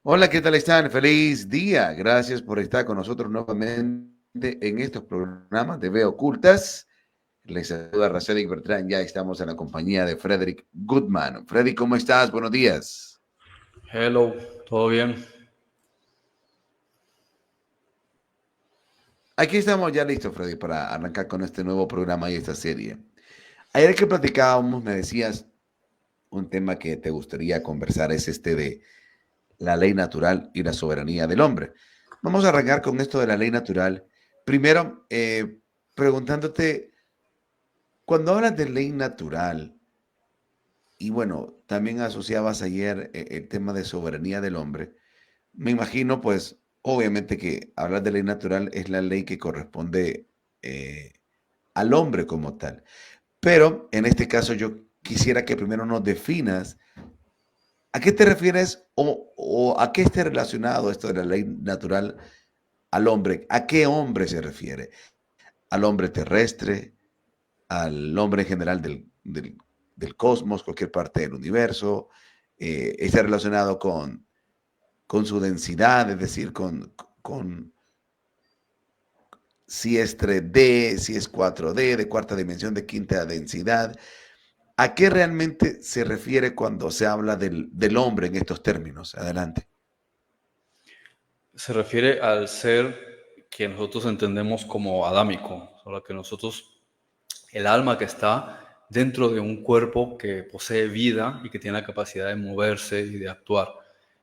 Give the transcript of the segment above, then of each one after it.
Hola, ¿qué tal están? Feliz día. Gracias por estar con nosotros nuevamente en estos programas de Veo Ocultas. Les saluda Raceli Bertrán. Ya estamos en la compañía de Frederick Goodman. Freddy, ¿cómo estás? Buenos días. Hello, ¿todo bien? Aquí estamos ya listos, Freddy, para arrancar con este nuevo programa y esta serie. Ayer que platicábamos, me decías un tema que te gustaría conversar es este de la ley natural y la soberanía del hombre. Vamos a arrancar con esto de la ley natural. Primero, preguntándote, cuando hablas de ley natural, y bueno, también asociabas ayer el tema de soberanía del hombre, me imagino, pues, obviamente que hablar de ley natural es la ley que corresponde eh, al hombre como tal. Pero en este caso yo quisiera que primero nos definas a qué te refieres o a qué esté relacionado esto de la ley natural al hombre. ¿A qué hombre se refiere? ¿Al hombre terrestre? ¿Al hombre en general del cosmos, cualquier parte del universo? ¿Está relacionado con su densidad, es decir, con si es 3D, si es 4D, de cuarta dimensión, de quinta densidad? ¿A qué realmente se refiere cuando se habla del hombre en estos términos? Adelante. Se refiere al ser que nosotros entendemos como adámico, solo que nosotros, el alma que está dentro de un cuerpo que posee vida y que tiene la capacidad de moverse y de actuar.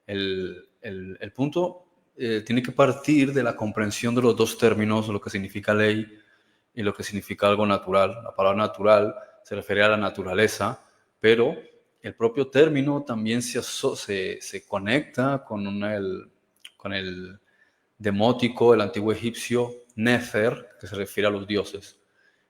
El punto tiene que partir de la comprensión de los dos términos, lo que significa ley y lo que significa algo natural. La palabra natural se refiere a la naturaleza, pero el propio término también se conecta con el demótico, el antiguo egipcio, Nefer, que se refiere a los dioses.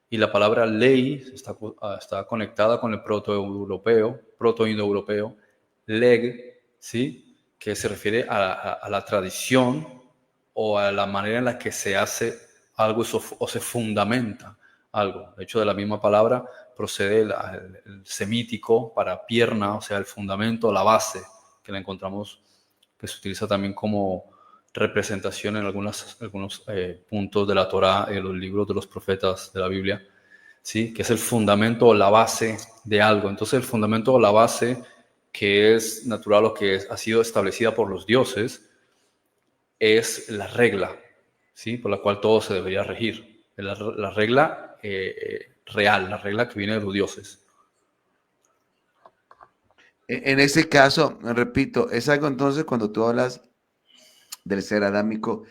Y la palabra ley está conectada con el proto-indoeuropeo, leg, ¿sí? Que se refiere a la tradición o a la manera en la que se hace algo o se fundamenta algo. De hecho, de la misma palabra procede el semítico para pierna, o sea, el fundamento, la base, que la encontramos, que se utiliza también como representación en algunos puntos de la Torá, en los libros de los profetas de la Biblia, ¿sí? Que es el fundamento o la base de algo. Entonces el fundamento o la base que es natural o que ha sido establecida por los dioses es la regla, ¿sí? Por la cual todo se debería regir. La regla real, la regla que viene de los dioses. En ese caso, repito, es algo entonces cuando tú hablas del ser adámico,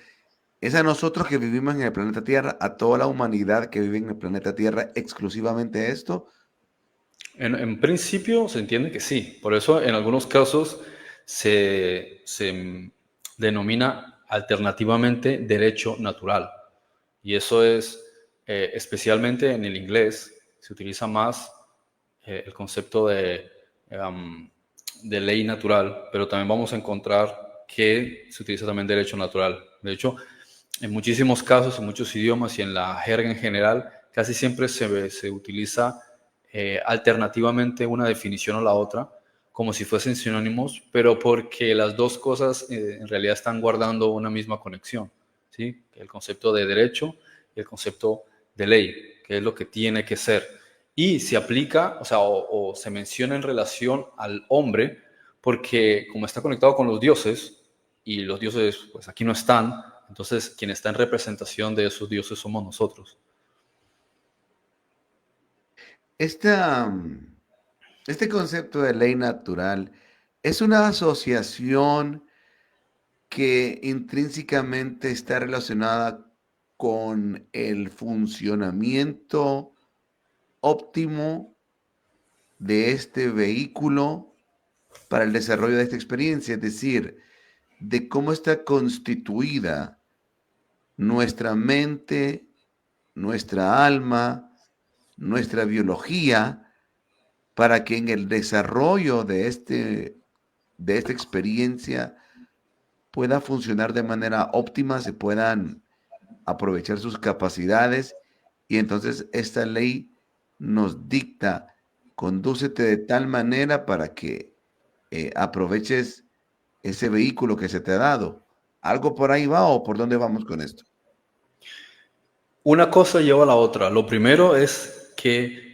es a nosotros que vivimos en el planeta Tierra, a toda la humanidad que vive en el planeta Tierra, exclusivamente esto. En principio se entiende que sí. Por eso en algunos casos se denomina alternativamente derecho natural. Y eso es, especialmente en el inglés, se utiliza más el concepto um, de ley natural, pero también vamos a encontrar que se utiliza también derecho natural. De hecho, en muchísimos casos, en muchos idiomas y en la jerga en general, casi siempre se utiliza alternativamente una definición a la otra, como si fuesen sinónimos, pero porque las dos cosas en realidad están guardando una misma conexión, ¿sí? El concepto de derecho y el concepto de ley, que es lo que tiene que ser. Y se aplica, o sea, o se menciona en relación al hombre, porque como está conectado con los dioses, y los dioses pues aquí no están, entonces quien está en representación de esos dioses somos nosotros. Esta, este concepto de ley natural es una asociación que intrínsecamente está relacionada con el funcionamiento óptimo de este vehículo para el desarrollo de esta experiencia, es decir, de cómo está constituida nuestra mente, nuestra alma, nuestra biología, para que en el desarrollo de esta experiencia pueda funcionar de manera óptima, se puedan aprovechar sus capacidades y entonces esta ley nos dicta, condúcete de tal manera para que aproveches ese vehículo que se te ha dado. ¿Algo por ahí va o por dónde vamos con esto? Una cosa lleva a la otra. Lo primero es que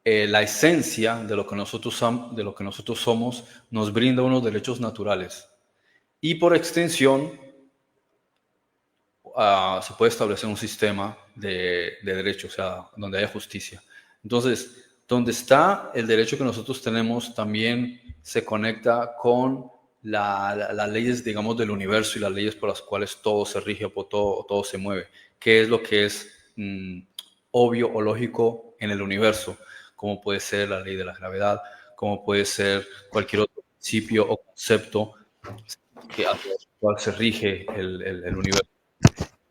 la esencia de lo que de lo que nosotros somos nos brinda unos derechos naturales. Y por extensión, se puede establecer un sistema de derechos, o sea, donde haya justicia. Entonces, donde está el derecho que nosotros tenemos, también se conecta con las leyes, digamos, del universo y las leyes por las cuales todo se rige o todo se mueve. ¿Qué es lo que es obvio o lógico en el universo? Como puede ser la ley de la gravedad, como puede ser cualquier otro principio o concepto que a través del cual se rige el universo.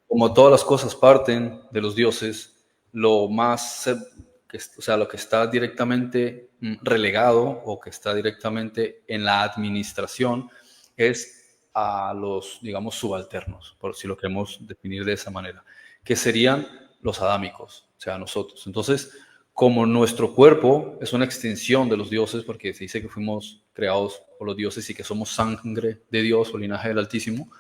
Como todas las cosas parten de los dioses, lo más, o sea, lo que está directamente relegado o que está directamente en la administración es a los, digamos, subalternos, por si lo queremos definir de esa manera, que serían los adámicos, o sea, nosotros. Entonces, como nuestro cuerpo es una extensión de los dioses, porque se dice que fuimos creados por los dioses y que somos sangre de Dios o linaje del Altísimo,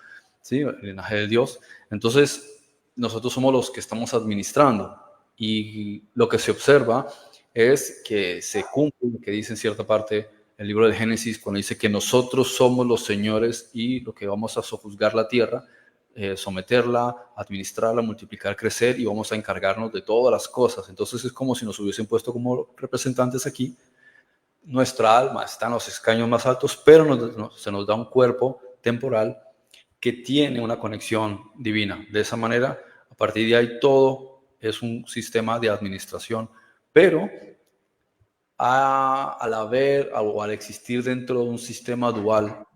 ¿sí? El linaje de Dios. Entonces, nosotros somos los que estamos administrando y lo que se observa es que se cumple lo que dice en cierta parte el libro de Génesis cuando dice que nosotros somos los señores y lo que vamos a sojuzgar la tierra, someterla, administrarla, multiplicar, crecer y vamos a encargarnos de todas las cosas. Entonces es como si nos hubiesen puesto como representantes aquí. Nuestra alma está en los escaños más altos, pero se nos da un cuerpo temporal que tiene una conexión divina. De esa manera, a partir de ahí, todo es un sistema de administración. Pero al haber o al existir dentro de un sistema dual,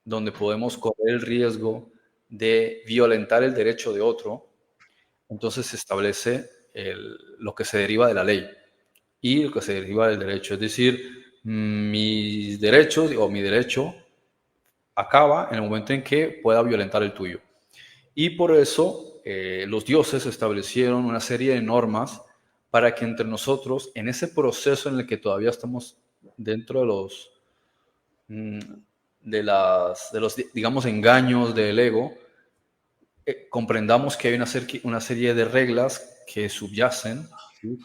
donde podemos correr el riesgo de violentar el derecho de otro, entonces se establece lo que se deriva de la ley y lo que se deriva del derecho. Es decir, mis derechos o mi derecho acaba en el momento en que pueda violentar el tuyo. Y por eso los dioses establecieron una serie de normas para que entre nosotros, en ese proceso en el que todavía estamos dentro de los, mm, de los digamos, engaños del ego, comprendamos que hay una serie de reglas que subyacen, ¿sí?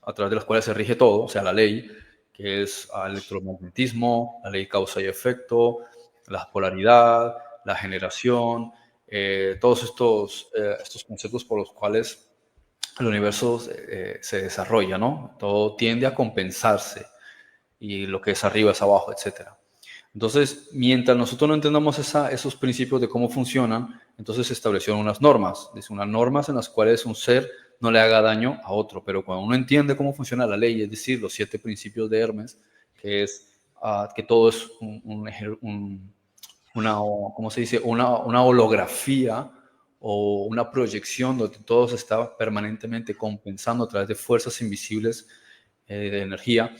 A través de las cuales se rige todo, o sea, la ley, que es el electromagnetismo, la ley causa y efecto, la polaridad, la generación, todos estos conceptos por los cuales el universo se desarrolla, ¿no? Todo tiende a compensarse y lo que es arriba es abajo, etcétera. Entonces, mientras nosotros no entendamos esos principios de cómo funcionan, entonces se establecieron unas normas, unas normas en las cuales un ser no le haga daño a otro, pero cuando uno entiende cómo funciona la ley, es decir, los 7 principios de Hermes, que es que todo es una, ¿cómo se dice? Una holografía o una proyección donde todo se está permanentemente compensando a través de fuerzas invisibles de energía.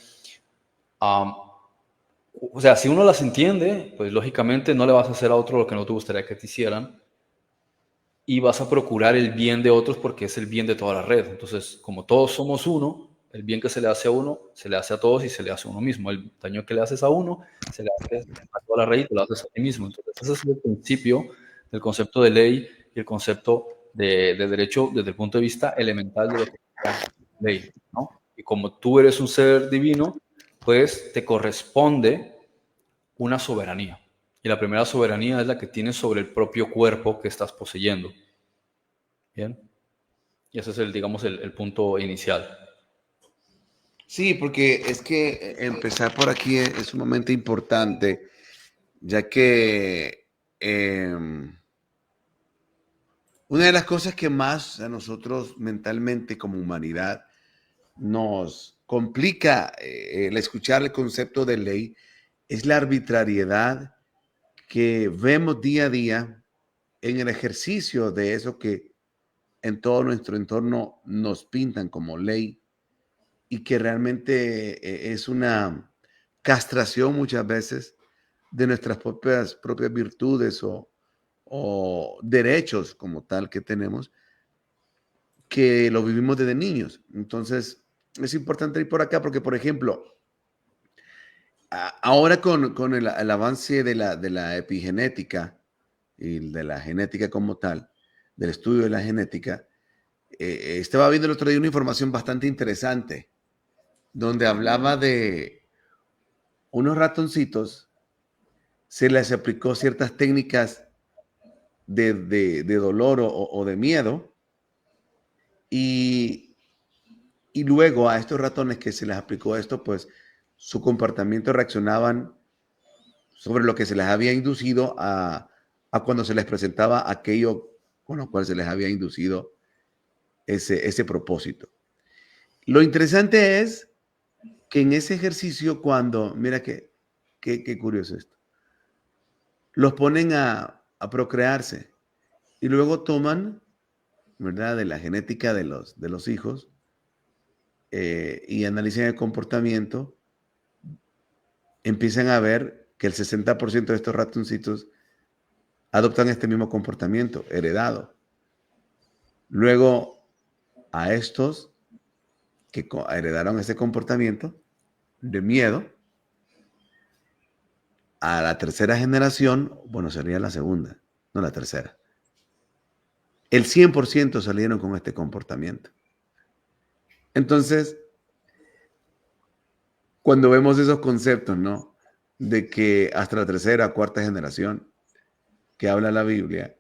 O sea, si uno las entiende, pues lógicamente no le vas a hacer a otro lo que no te gustaría que te hicieran y vas a procurar el bien de otros porque es el bien de toda la red. Entonces, como todos somos uno, el bien que se le hace a uno, se le hace a todos y se le hace a uno mismo. El daño que le haces a uno, se le hace a toda la red y te lo haces a ti mismo. Entonces, ese es el principio del concepto de ley y el concepto de derecho desde el punto de vista elemental de lo que es la ley, ¿no? Y como tú eres un ser divino, pues te corresponde una soberanía. Y la primera soberanía es la que tienes sobre el propio cuerpo que estás poseyendo. Bien. Y ese es digamos, el punto inicial. Sí, porque es que empezar por aquí es sumamente importante, ya que una de las cosas que más a nosotros mentalmente como humanidad nos complica el escuchar el concepto de ley es la arbitrariedad que vemos día a día en el ejercicio de eso que en todo nuestro entorno nos pintan como ley y que realmente es una castración muchas veces de nuestras propias virtudes o derechos como tal que tenemos, que lo vivimos desde niños. Entonces, es importante ir por acá porque, por ejemplo, Ahora con el avance de la epigenética y de la genética como tal, del estudio de la genética, estaba viendo el otro día una información bastante interesante donde hablaba de unos ratoncitos, se les aplicó ciertas técnicas de dolor o de miedo y, y luego a estos ratones que se les aplicó esto, pues su comportamiento reaccionaban sobre lo que se les había inducido a cuando se les presentaba aquello con lo cual se les había inducido ese propósito. Lo interesante es que en ese ejercicio cuando, mira qué curioso esto, los ponen a procrearse y luego toman, ¿verdad?, de la genética de los hijos y analizan el comportamiento, empiezan a ver que el 60% de estos ratoncitos adoptan este mismo comportamiento heredado. Luego, a estos que heredaron ese comportamiento de miedo, a la tercera generación, bueno, sería la segunda, no la tercera, el 100% salieron con este comportamiento. Entonces, cuando vemos esos conceptos, ¿no? De que hasta la tercera, cuarta generación que habla la Biblia,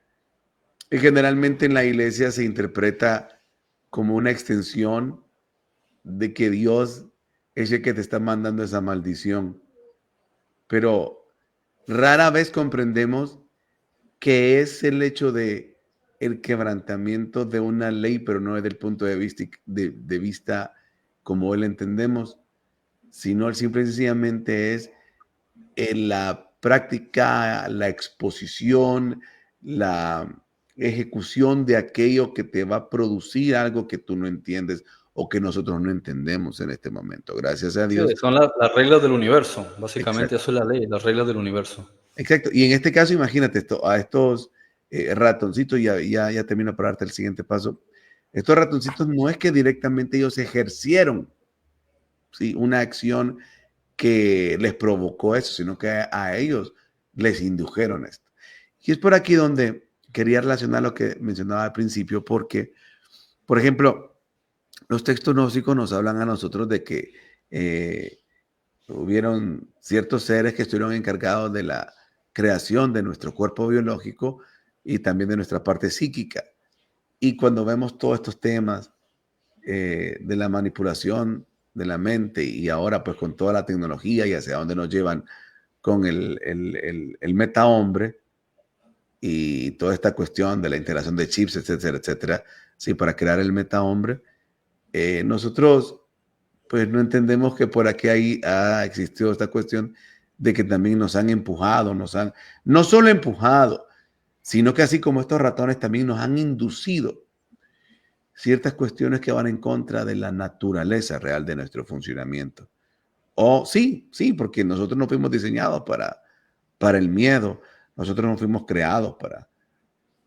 y generalmente en la iglesia se interpreta como una extensión de que Dios es el que te está mandando esa maldición. Pero rara vez comprendemos que es el hecho de el quebrantamiento de una ley, pero no desde el punto de vista como él entendemos, sino simple y sencillamente es en la práctica, la exposición, la ejecución de aquello que te va a producir algo que tú no entiendes o que nosotros no entendemos en este momento. Gracias a Sí, Dios. son las reglas del universo. Básicamente Exacto. eso es la ley, las reglas del universo. Exacto. Y en este caso, imagínate esto, a estos ratoncitos, ya termino para darte el siguiente paso. Estos ratoncitos no es que directamente ellos ejercieron, ¿sí?, una acción que les provocó eso, sino que a ellos les indujeron esto. Y es por aquí donde quería relacionar lo que mencionaba al principio, porque, por ejemplo, los textos gnósticos nos hablan a nosotros de que hubieron ciertos seres que estuvieron encargados de la creación de nuestro cuerpo biológico y también de nuestra parte psíquica. Y cuando vemos todos estos temas de la manipulación de la mente y ahora pues con toda la tecnología y hacia dónde nos llevan con el meta-hombre y toda esta cuestión de la integración de chips, etcétera, etcétera, sí, para crear el meta-hombre, nosotros pues no entendemos que por aquí ha existido esta cuestión de que también nos han empujado, no solo empujado, sino que así como estos ratones también nos han inducido ciertas cuestiones que van en contra de la naturaleza real de nuestro funcionamiento. O sí, porque nosotros no fuimos diseñados para el miedo, nosotros no fuimos creados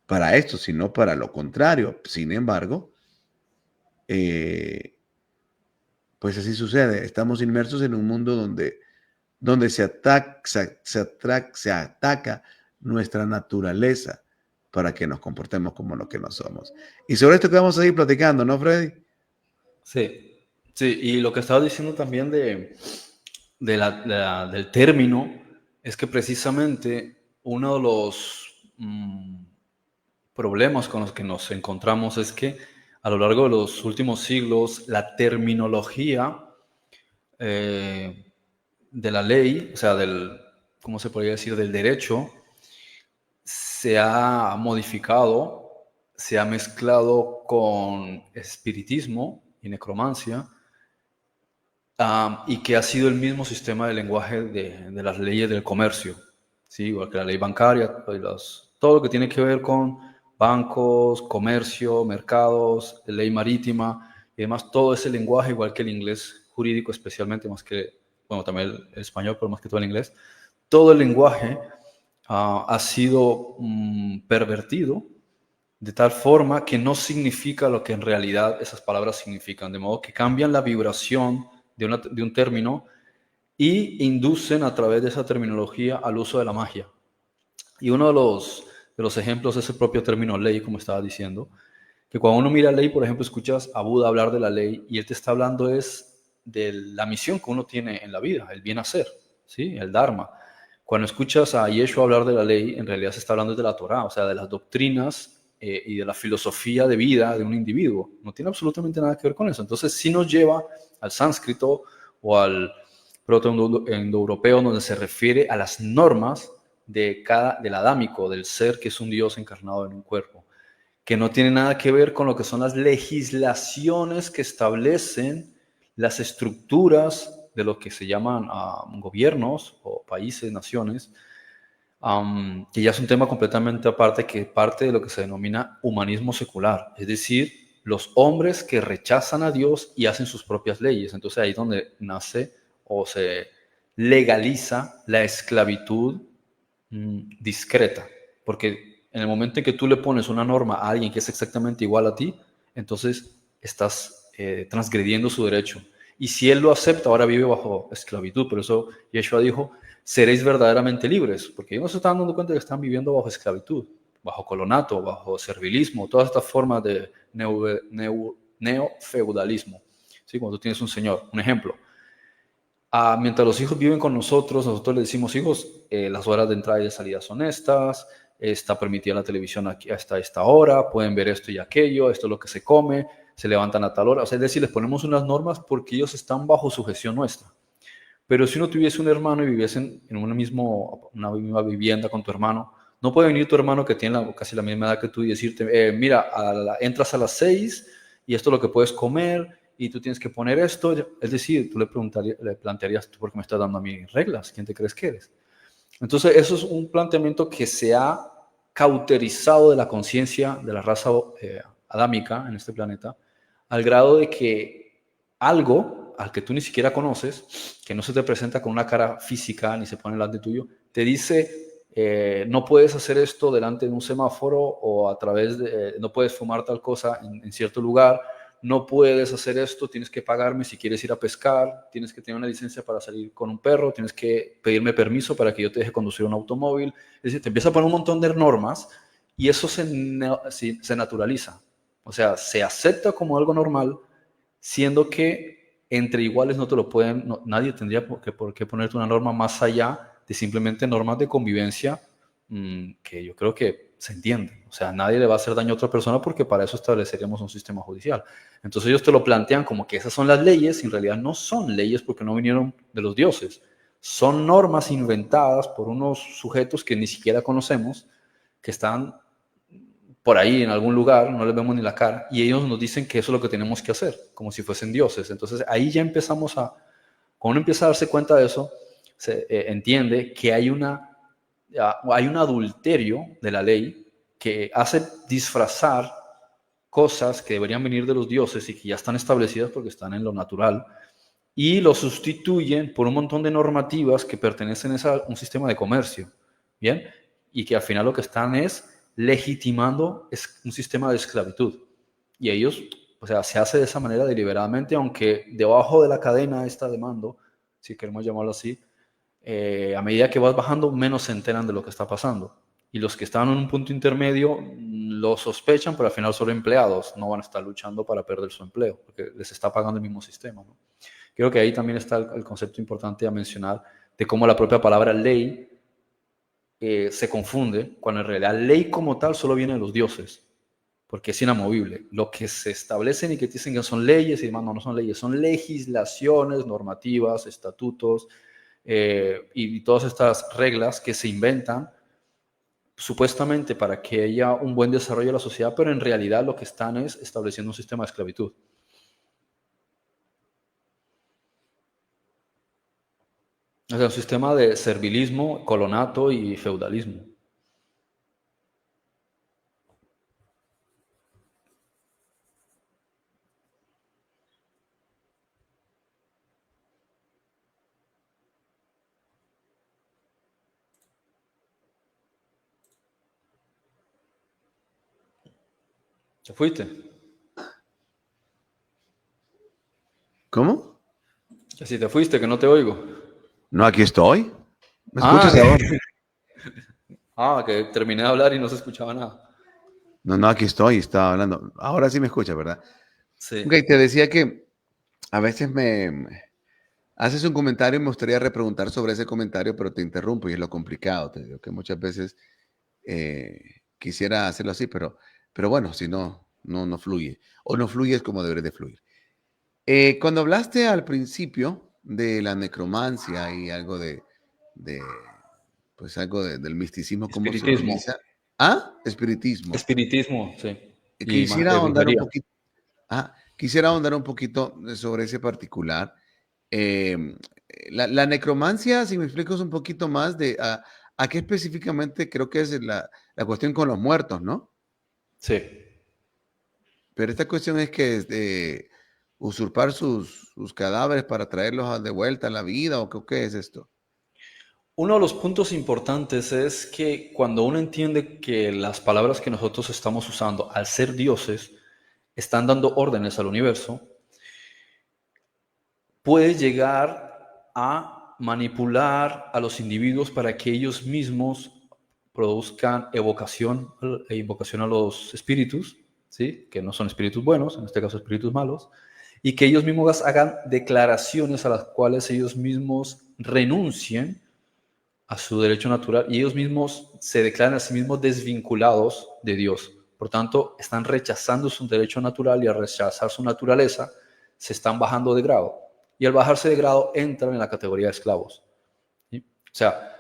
para esto, sino para lo contrario. Sin embargo, pues así sucede. Estamos inmersos en un mundo donde se ataca nuestra naturaleza para que nos comportemos como lo que no somos. Y sobre esto que vamos a ir platicando, ¿no, Freddy? Sí, sí, y lo que estaba diciendo también del término es que precisamente uno de los problemas con los que nos encontramos es que a lo largo de los últimos siglos la terminología de la ley, o sea, ¿cómo se podría decir?, del derecho, se ha modificado, se ha mezclado con espiritismo y necromancia, y que ha sido el mismo sistema de lenguaje de las leyes del comercio, ¿sí? Igual que la ley bancaria, todo lo que tiene que ver con bancos, comercio, mercados, ley marítima y demás, todo ese lenguaje, igual que el inglés jurídico, especialmente más que, bueno, también el español, pero más que todo el inglés, todo el lenguaje ha sido pervertido de tal forma que no significa lo que en realidad esas palabras significan, de modo que cambian la vibración de un término y inducen a través de esa terminología al uso de la magia. Y uno de los ejemplos es el propio término ley, como estaba diciendo, que cuando uno mira ley, por ejemplo, escuchas a Buda hablar de la ley y él te está hablando es de la misión que uno tiene en la vida, el bien hacer, ¿sí? El Dharma. Cuando escuchas a Yeshua hablar de la ley, en realidad se está hablando de la Torah, o sea, de las doctrinas y de la filosofía de vida de un individuo. No tiene absolutamente nada que ver con eso. Entonces, sí nos lleva al sánscrito o al proto-indoeuropeo, donde se refiere a las normas del adámico, del ser que es un Dios encarnado en un cuerpo, que no tiene nada que ver con lo que son las legislaciones que establecen las estructuras de lo que se llaman gobiernos o países, naciones, que ya es un tema completamente aparte, que parte de lo que se denomina humanismo secular, es decir, los hombres que rechazan a Dios y hacen sus propias leyes. Entonces ahí es donde nace o se legaliza la esclavitud discreta, porque en el momento en que tú le pones una norma a alguien que es exactamente igual a ti, entonces estás transgrediendo su derecho. Y si él lo acepta, ahora vive bajo esclavitud. Por eso Yeshua dijo, seréis verdaderamente libres, porque ellos no se están dando cuenta que están viviendo bajo esclavitud, bajo colonato, bajo servilismo, todas estas formas de neofeudalismo. ¿Sí? Cuando tú tienes un señor, un ejemplo. Mientras los hijos viven con nosotros, nosotros les decimos, hijos, las horas de entrada y de salida son estas, está permitida la televisión aquí hasta esta hora, pueden ver esto y aquello, esto es lo que se come, se levantan a tal hora. O sea, es decir, les ponemos unas normas porque ellos están bajo sujeción nuestra. Pero si uno tuviese un hermano y viviesen en una misma vivienda con tu hermano, no puede venir tu hermano que tiene casi la misma edad que tú y decirte, mira, entras a las 6 y esto es lo que puedes comer y tú tienes que poner esto. Es decir, tú le plantearías, ¿tú por qué me estás dando a mí reglas? ¿Quién te crees que eres? Entonces, eso es un planteamiento que se ha cauterizado de la conciencia de la raza adámica en este planeta, al grado de que algo al que tú ni siquiera conoces, que no se te presenta con una cara física ni se pone delante tuyo, te dice, no puedes hacer esto delante de un semáforo o a través de, no puedes fumar tal cosa en cierto lugar, no puedes hacer esto, tienes que pagarme si quieres ir a pescar, tienes que tener una licencia para salir con un perro, tienes que pedirme permiso para que yo te deje conducir un automóvil. Es decir, te empieza a poner un montón de normas y eso se naturaliza. O sea, se acepta como algo normal, siendo que entre iguales no te lo pueden, nadie tendría por qué ponerte una norma más allá de simplemente normas de convivencia que yo creo que se entienden. O sea, nadie le va a hacer daño a otra persona porque para eso estableceríamos un sistema judicial. Entonces ellos te lo plantean como que esas son las leyes, y en realidad no son leyes porque no vinieron de los dioses. Son normas inventadas por unos sujetos que ni siquiera conocemos, que están por ahí en algún lugar, no les vemos ni la cara, y ellos nos dicen que eso es lo que tenemos que hacer, como si fuesen dioses. Entonces ahí ya empezamos cuando uno empieza a darse cuenta de eso, se entiende que hay un adulterio de la ley que hace disfrazar cosas que deberían venir de los dioses y que ya están establecidas porque están en lo natural, y lo sustituyen por un montón de normativas que pertenecen a un sistema de comercio, ¿bien? Y que al final lo que están es legitimando un sistema de esclavitud. Y ellos, o sea, se hace de esa manera deliberadamente, aunque debajo de la cadena esta de mando, si queremos llamarlo así, a medida que vas bajando, menos se enteran de lo que está pasando. Y los que están en un punto intermedio lo sospechan, pero al final son empleados, no van a estar luchando para perder su empleo, porque les está pagando el mismo sistema, ¿no? Creo que ahí también está el concepto importante a mencionar de cómo la propia palabra ley se confunde, cuando en realidad ley como tal solo viene de los dioses, porque es inamovible. Lo que se establecen y que dicen que son leyes, y demás, no son leyes, son legislaciones, normativas, estatutos y todas estas reglas que se inventan supuestamente para que haya un buen desarrollo de la sociedad, pero en realidad lo que están es estableciendo un sistema de esclavitud. O sea, un sistema de servilismo, colonato y feudalismo. ¿Te fuiste? ¿Cómo? Que si te fuiste, que no te oigo. No, aquí estoy. ¿Me Ah, escuchas ahora? que terminé de hablar y no se escuchaba nada. No, no, aquí estoy, estaba hablando. Ahora sí me escuchas, ¿verdad? Sí. Ok, te decía que a veces haces un comentario y me gustaría repreguntar sobre ese comentario, pero te interrumpo y es lo complicado. Te digo que muchas veces quisiera hacerlo así, pero bueno, si no, no fluye. O no fluyes como debería de fluir. Cuando hablaste al principio de la necromancia y algo de pues algo del misticismo, cómo se Espiritismo. utiliza. Ah, espiritismo. Espiritismo, sí. Y Quisiera ahondar un brujería. poquito, quisiera ahondar un poquito sobre ese particular. Em, la necromancia, si me explicas un poquito más de a qué específicamente creo que es la cuestión con los muertos, ¿no? Sí. Pero esta cuestión es que es de usurpar sus cadáveres para traerlos de vuelta a la vida, ¿o qué es esto? Uno de los puntos importantes es que cuando uno entiende que las palabras que nosotros estamos usando al ser dioses están dando órdenes al universo, puede llegar a manipular a los individuos para que ellos mismos produzcan invocación a los espíritus, ¿sí? Que no son espíritus buenos, en este caso espíritus malos, y que ellos mismos hagan declaraciones a las cuales ellos mismos renuncien a su derecho natural y ellos mismos se declaran a sí mismos desvinculados de Dios. Por tanto, están rechazando su derecho natural y al rechazar su naturaleza, se están bajando de grado. Y al bajarse de grado, entran en la categoría de esclavos. ¿Sí? O sea,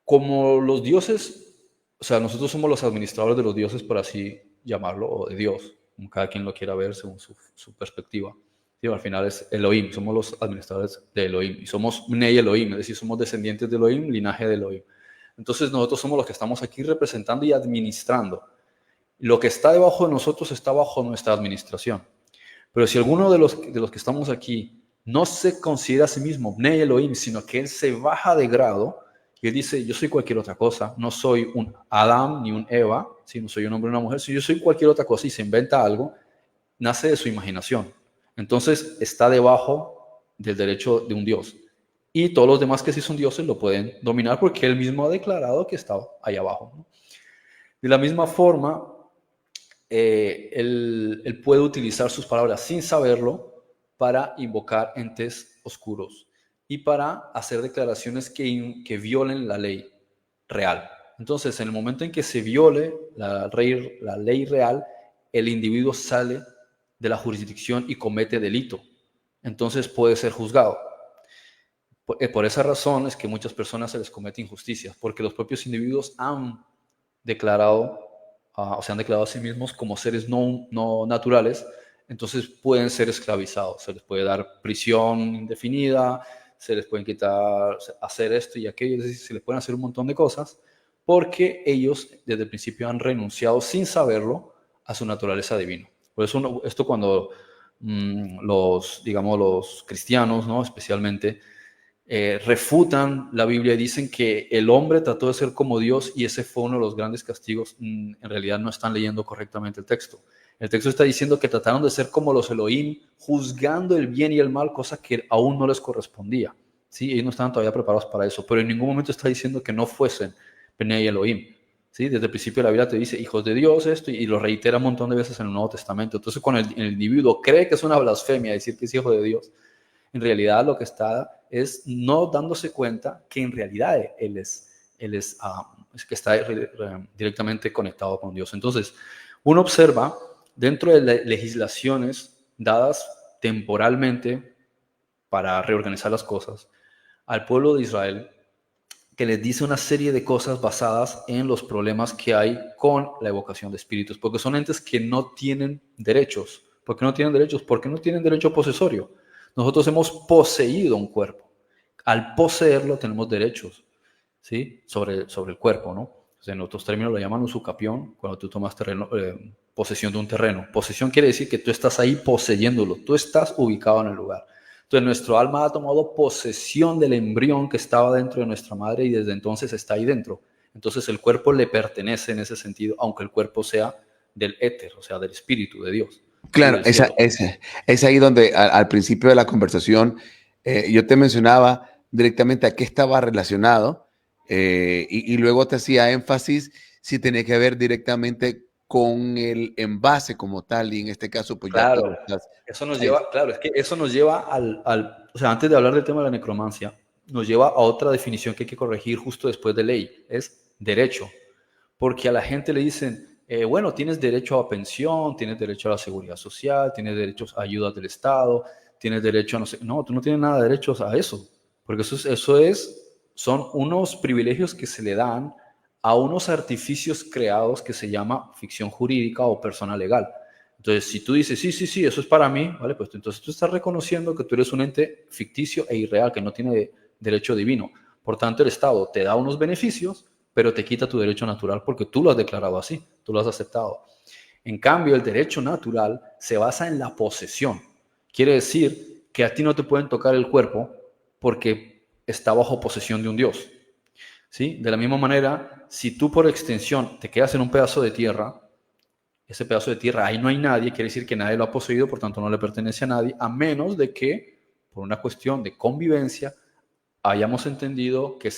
como los dioses, o sea, nosotros somos los administradores de los dioses, por así llamarlo, o de Dios, como cada quien lo quiera ver según su perspectiva. ¿Sí? Al final es Elohim, somos los administradores de Elohim, y somos Bnei Elohim, es decir, somos descendientes de Elohim, linaje de Elohim. Entonces nosotros somos los que estamos aquí representando y administrando. Lo que está debajo de nosotros está bajo nuestra administración. Pero si alguno de los que estamos aquí no se considera a sí mismo Bnei Elohim, sino que él se baja de grado y él dice, yo soy cualquier otra cosa, no soy un Adán ni un Eva, si no soy un hombre o una mujer, si yo soy cualquier otra cosa y se inventa algo, nace de su imaginación. Entonces está debajo del derecho de un Dios. Y todos los demás que sí son dioses lo pueden dominar porque él mismo ha declarado que está ahí abajo, ¿no? De la misma forma, él puede utilizar sus palabras sin saberlo para invocar entes oscuros y para hacer declaraciones que violen la ley real. Entonces, en el momento en que se viole la ley real, el individuo sale de la jurisdicción y comete delito. Entonces puede ser juzgado. Por esa razón es que muchas personas se les comete injusticia, porque los propios individuos han declarado o se han declarado a sí mismos como seres no naturales, entonces pueden ser esclavizados. Se les puede dar prisión indefinida, se les pueden quitar hacer esto y aquello, es decir, se les pueden hacer un montón de cosas porque ellos desde el principio han renunciado sin saberlo a su naturaleza divina. Por eso esto cuando digamos, los cristianos, ¿no? Especialmente, refutan la Biblia y dicen que el hombre trató de ser como Dios y ese fue uno de los grandes castigos. En realidad no están leyendo correctamente el texto. El texto está diciendo que trataron de ser como los Elohim, juzgando el bien y el mal, cosa que aún no les correspondía. ¿Sí? Ellos no estaban todavía preparados para eso, pero en ningún momento está diciendo que no fuesen Bnei Elohim. ¿Sí? Desde el principio de la Biblia te dice hijos de Dios esto y lo reitera un montón de veces en el Nuevo Testamento. Entonces cuando el individuo cree que es una blasfemia decir que es hijo de Dios, en realidad lo que está es no dándose cuenta que en realidad es que está directamente conectado con Dios. Entonces, uno observa dentro de legislaciones dadas temporalmente para reorganizar las cosas al pueblo de Israel, que les dice una serie de cosas basadas en los problemas que hay con la evocación de espíritus, porque son entes que no tienen derechos. ¿Por qué no tienen derechos? Porque no tienen derecho posesorio. Nosotros hemos poseído un cuerpo. Al poseerlo tenemos derechos, ¿sí? Sobre el cuerpo, ¿no? O sea, en otros términos lo llaman usucapión, cuando tú tomas posesión de un terreno. Posesión quiere decir que tú estás ahí poseyéndolo, tú estás ubicado en el lugar. Entonces nuestro alma ha tomado posesión del embrión que estaba dentro de nuestra madre y desde entonces está ahí dentro. Entonces el cuerpo le pertenece en ese sentido, aunque el cuerpo sea del éter, o sea, del espíritu de Dios, ¿sí? Claro, Del cielo. es ahí donde al principio de la conversación yo te mencionaba directamente a qué estaba relacionado y luego te hacía énfasis si tenía que ver directamente con el envase como tal y en este caso pues ya tú Claro, lo estás. eso nos Ahí. lleva, claro, es que eso nos lleva o sea, antes de hablar del tema de la necromancia, nos lleva a otra definición que hay que corregir justo después de ley, es derecho. Porque a la gente le dicen, bueno, tienes derecho a pensión, tienes derecho a la seguridad social, tienes derechos a ayudas del Estado, tienes derecho a no sé, no, tú no tienes nada de derechos a eso, porque son unos privilegios que se le dan a unos artificios creados que se llama ficción jurídica o persona legal. Entonces, si tú dices, sí, sí, sí, eso es para mí, ¿vale? Pues entonces tú estás reconociendo que tú eres un ente ficticio e irreal, que no tiene derecho divino. Por tanto, el Estado te da unos beneficios, pero te quita tu derecho natural porque tú lo has declarado así, tú lo has aceptado. En cambio, el derecho natural se basa en la posesión. Quiere decir que a ti no te pueden tocar el cuerpo porque está bajo posesión de un Dios. ¿Sí? De la misma manera, si tú por extensión te quedas en un pedazo de tierra, ese pedazo de tierra, ahí no hay nadie, quiere decir que nadie lo ha poseído, por tanto no le pertenece a nadie, a menos de que, por una cuestión de convivencia, hayamos entendido que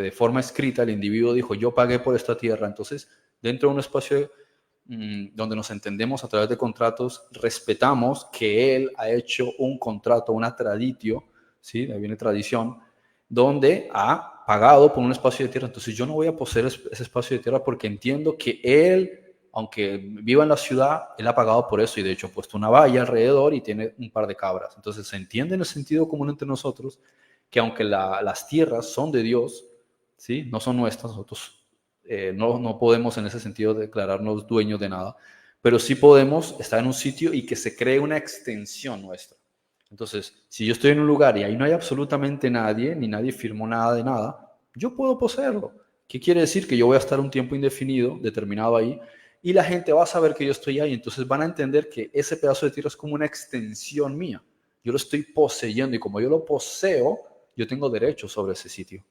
de forma escrita el individuo dijo, yo pagué por esta tierra. Entonces, dentro de un espacio donde nos entendemos a través de contratos, respetamos que él ha hecho un contrato, una traditio, ¿sí? De ahí viene tradición, donde ha pagado por un espacio de tierra. Entonces, yo no voy a poseer ese espacio de tierra porque entiendo que él, aunque viva en la ciudad, él ha pagado por eso y de hecho ha puesto una valla alrededor y tiene un par de cabras. Entonces, se entiende en el sentido común entre nosotros que aunque las tierras son de Dios, ¿sí? No son nuestras, nosotros no podemos en ese sentido declararnos dueños de nada, pero sí podemos estar en un sitio y que se cree una extensión nuestra. Entonces, si yo estoy en un lugar y ahí no hay absolutamente nadie, ni nadie firmó nada de nada, yo puedo poseerlo. ¿Qué quiere decir? Que yo voy a estar un tiempo indefinido, determinado ahí, y la gente va a saber que yo estoy ahí, entonces van a entender que ese pedazo de tierra es como una extensión mía. Yo lo estoy poseyendo y como yo lo poseo, yo tengo derecho sobre ese sitio.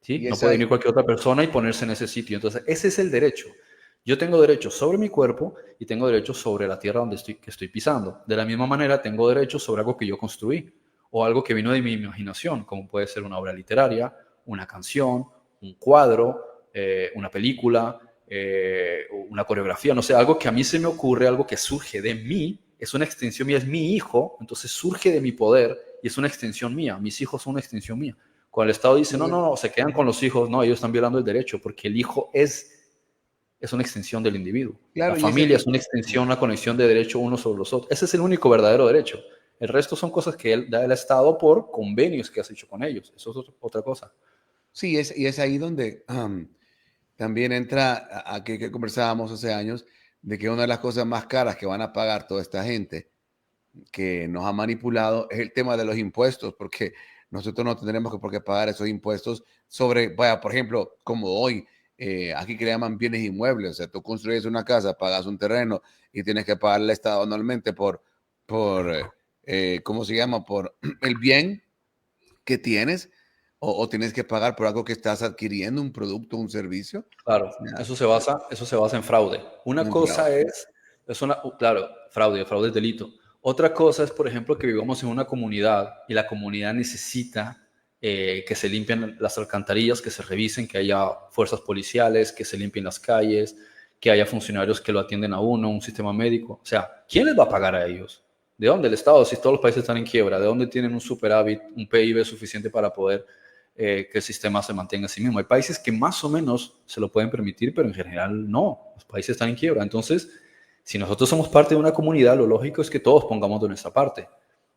¿Sí? Y No es puede ahí, venir cualquier otra persona y ponerse en ese sitio. Entonces, ese es el derecho. Yo tengo derecho sobre mi cuerpo y tengo derecho sobre la tierra que estoy pisando. De la misma manera, tengo derecho sobre algo que yo construí o algo que vino de mi imaginación, como puede ser una obra literaria, una canción, un cuadro, una película, una coreografía, no sé, algo que a mí se me ocurre, algo que surge de mí, es una extensión mía, es mi hijo, entonces surge de mi poder y es una extensión mía. Mis hijos son una extensión mía. Cuando el Estado dice, no, no, no, se quedan con los hijos, no, ellos están violando el derecho, porque el hijo es una extensión del individuo. La claro, familia es una extensión, una conexión de derecho unos sobre los otros. Ese es el único verdadero derecho. El resto son cosas que él da el Estado por convenios que has hecho con ellos. Eso es otra cosa. sí, y es ahí donde también entra aquello que conversábamos hace años, de que una de las cosas más caras que van a pagar toda esta gente que nos ha manipulado es el tema de los impuestos, porque nosotros no tendremos que por qué pagar esos impuestos sobre, vaya, por ejemplo, como hoy, aquí que le llaman bienes inmuebles, o sea, tú construyes una casa, pagas un terreno y tienes que pagarle al Estado anualmente por ¿cómo se llama? Por el bien que tienes o tienes que pagar por algo que estás adquiriendo, un producto, un servicio. Claro, eso se basa en fraude. Una Un fraude. cosa claro, fraude es delito. Otra cosa es, por ejemplo, que vivamos en una comunidad y la comunidad necesita que se limpien las alcantarillas, que se revisen, que haya fuerzas policiales, que se limpien las calles, que haya funcionarios que lo atienden a uno, un sistema médico. O sea, ¿quién les va a pagar a ellos? ¿De dónde? El Estado, si todos los países están en quiebra, ¿de dónde tienen un superávit, un PIB suficiente para poder que el sistema se mantenga a sí mismo? Hay países que más o menos se lo pueden permitir, pero en general no. Los países están en quiebra. Entonces, si nosotros somos parte de una comunidad, lo lógico es que todos pongamos de nuestra parte.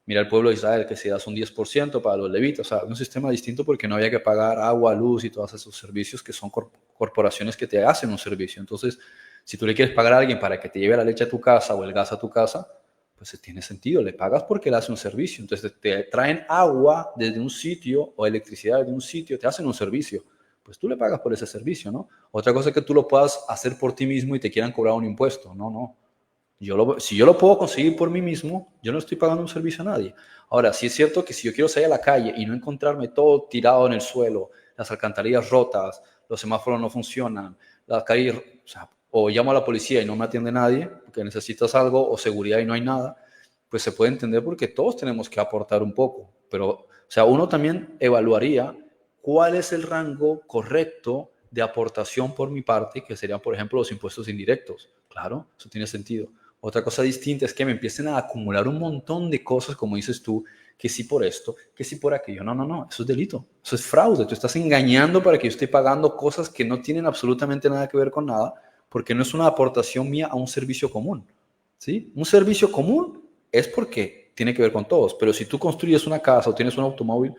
Mira el pueblo de Israel, que se da un 10% para los levitas, o sea, un sistema distinto porque no había que pagar agua, luz y todos esos servicios que son corporaciones que te hacen un servicio. Entonces, si tú le quieres pagar a alguien para que te lleve la leche a tu casa o el gas a tu casa, pues tiene sentido, le pagas porque le hace un servicio. Entonces te traen agua desde un sitio o electricidad desde un sitio, te hacen un servicio. Pues tú le pagas por ese servicio, ¿no? Otra cosa es que tú lo puedas hacer por ti mismo y te quieran cobrar un impuesto. No, no. Si yo lo puedo conseguir por mí mismo, yo no estoy pagando un servicio a nadie. Ahora, sí es cierto que si yo quiero salir a la calle y no encontrarme todo tirado en el suelo, las alcantarillas rotas, los semáforos no funcionan, la calle, o llamo a la policía y no me atiende nadie, porque necesitas algo, o seguridad y no hay nada, pues se puede entender porque todos tenemos que aportar un poco. Pero sea, uno también evaluaría cuál es el rango correcto de aportación por mi parte, que serían, por ejemplo, los impuestos indirectos. Claro, eso tiene sentido. Otra cosa distinta es que me empiecen a acumular un montón de cosas, como dices tú, que sí por esto, que sí por aquello. No, no, no, eso es delito, eso es fraude. Tú estás engañando para que yo esté pagando cosas que no tienen absolutamente nada que ver con nada, porque no es una aportación mía a un servicio común. ¿Sí? Un servicio común es porque tiene que ver con todos, pero si tú construyes una casa o tienes un automóvil,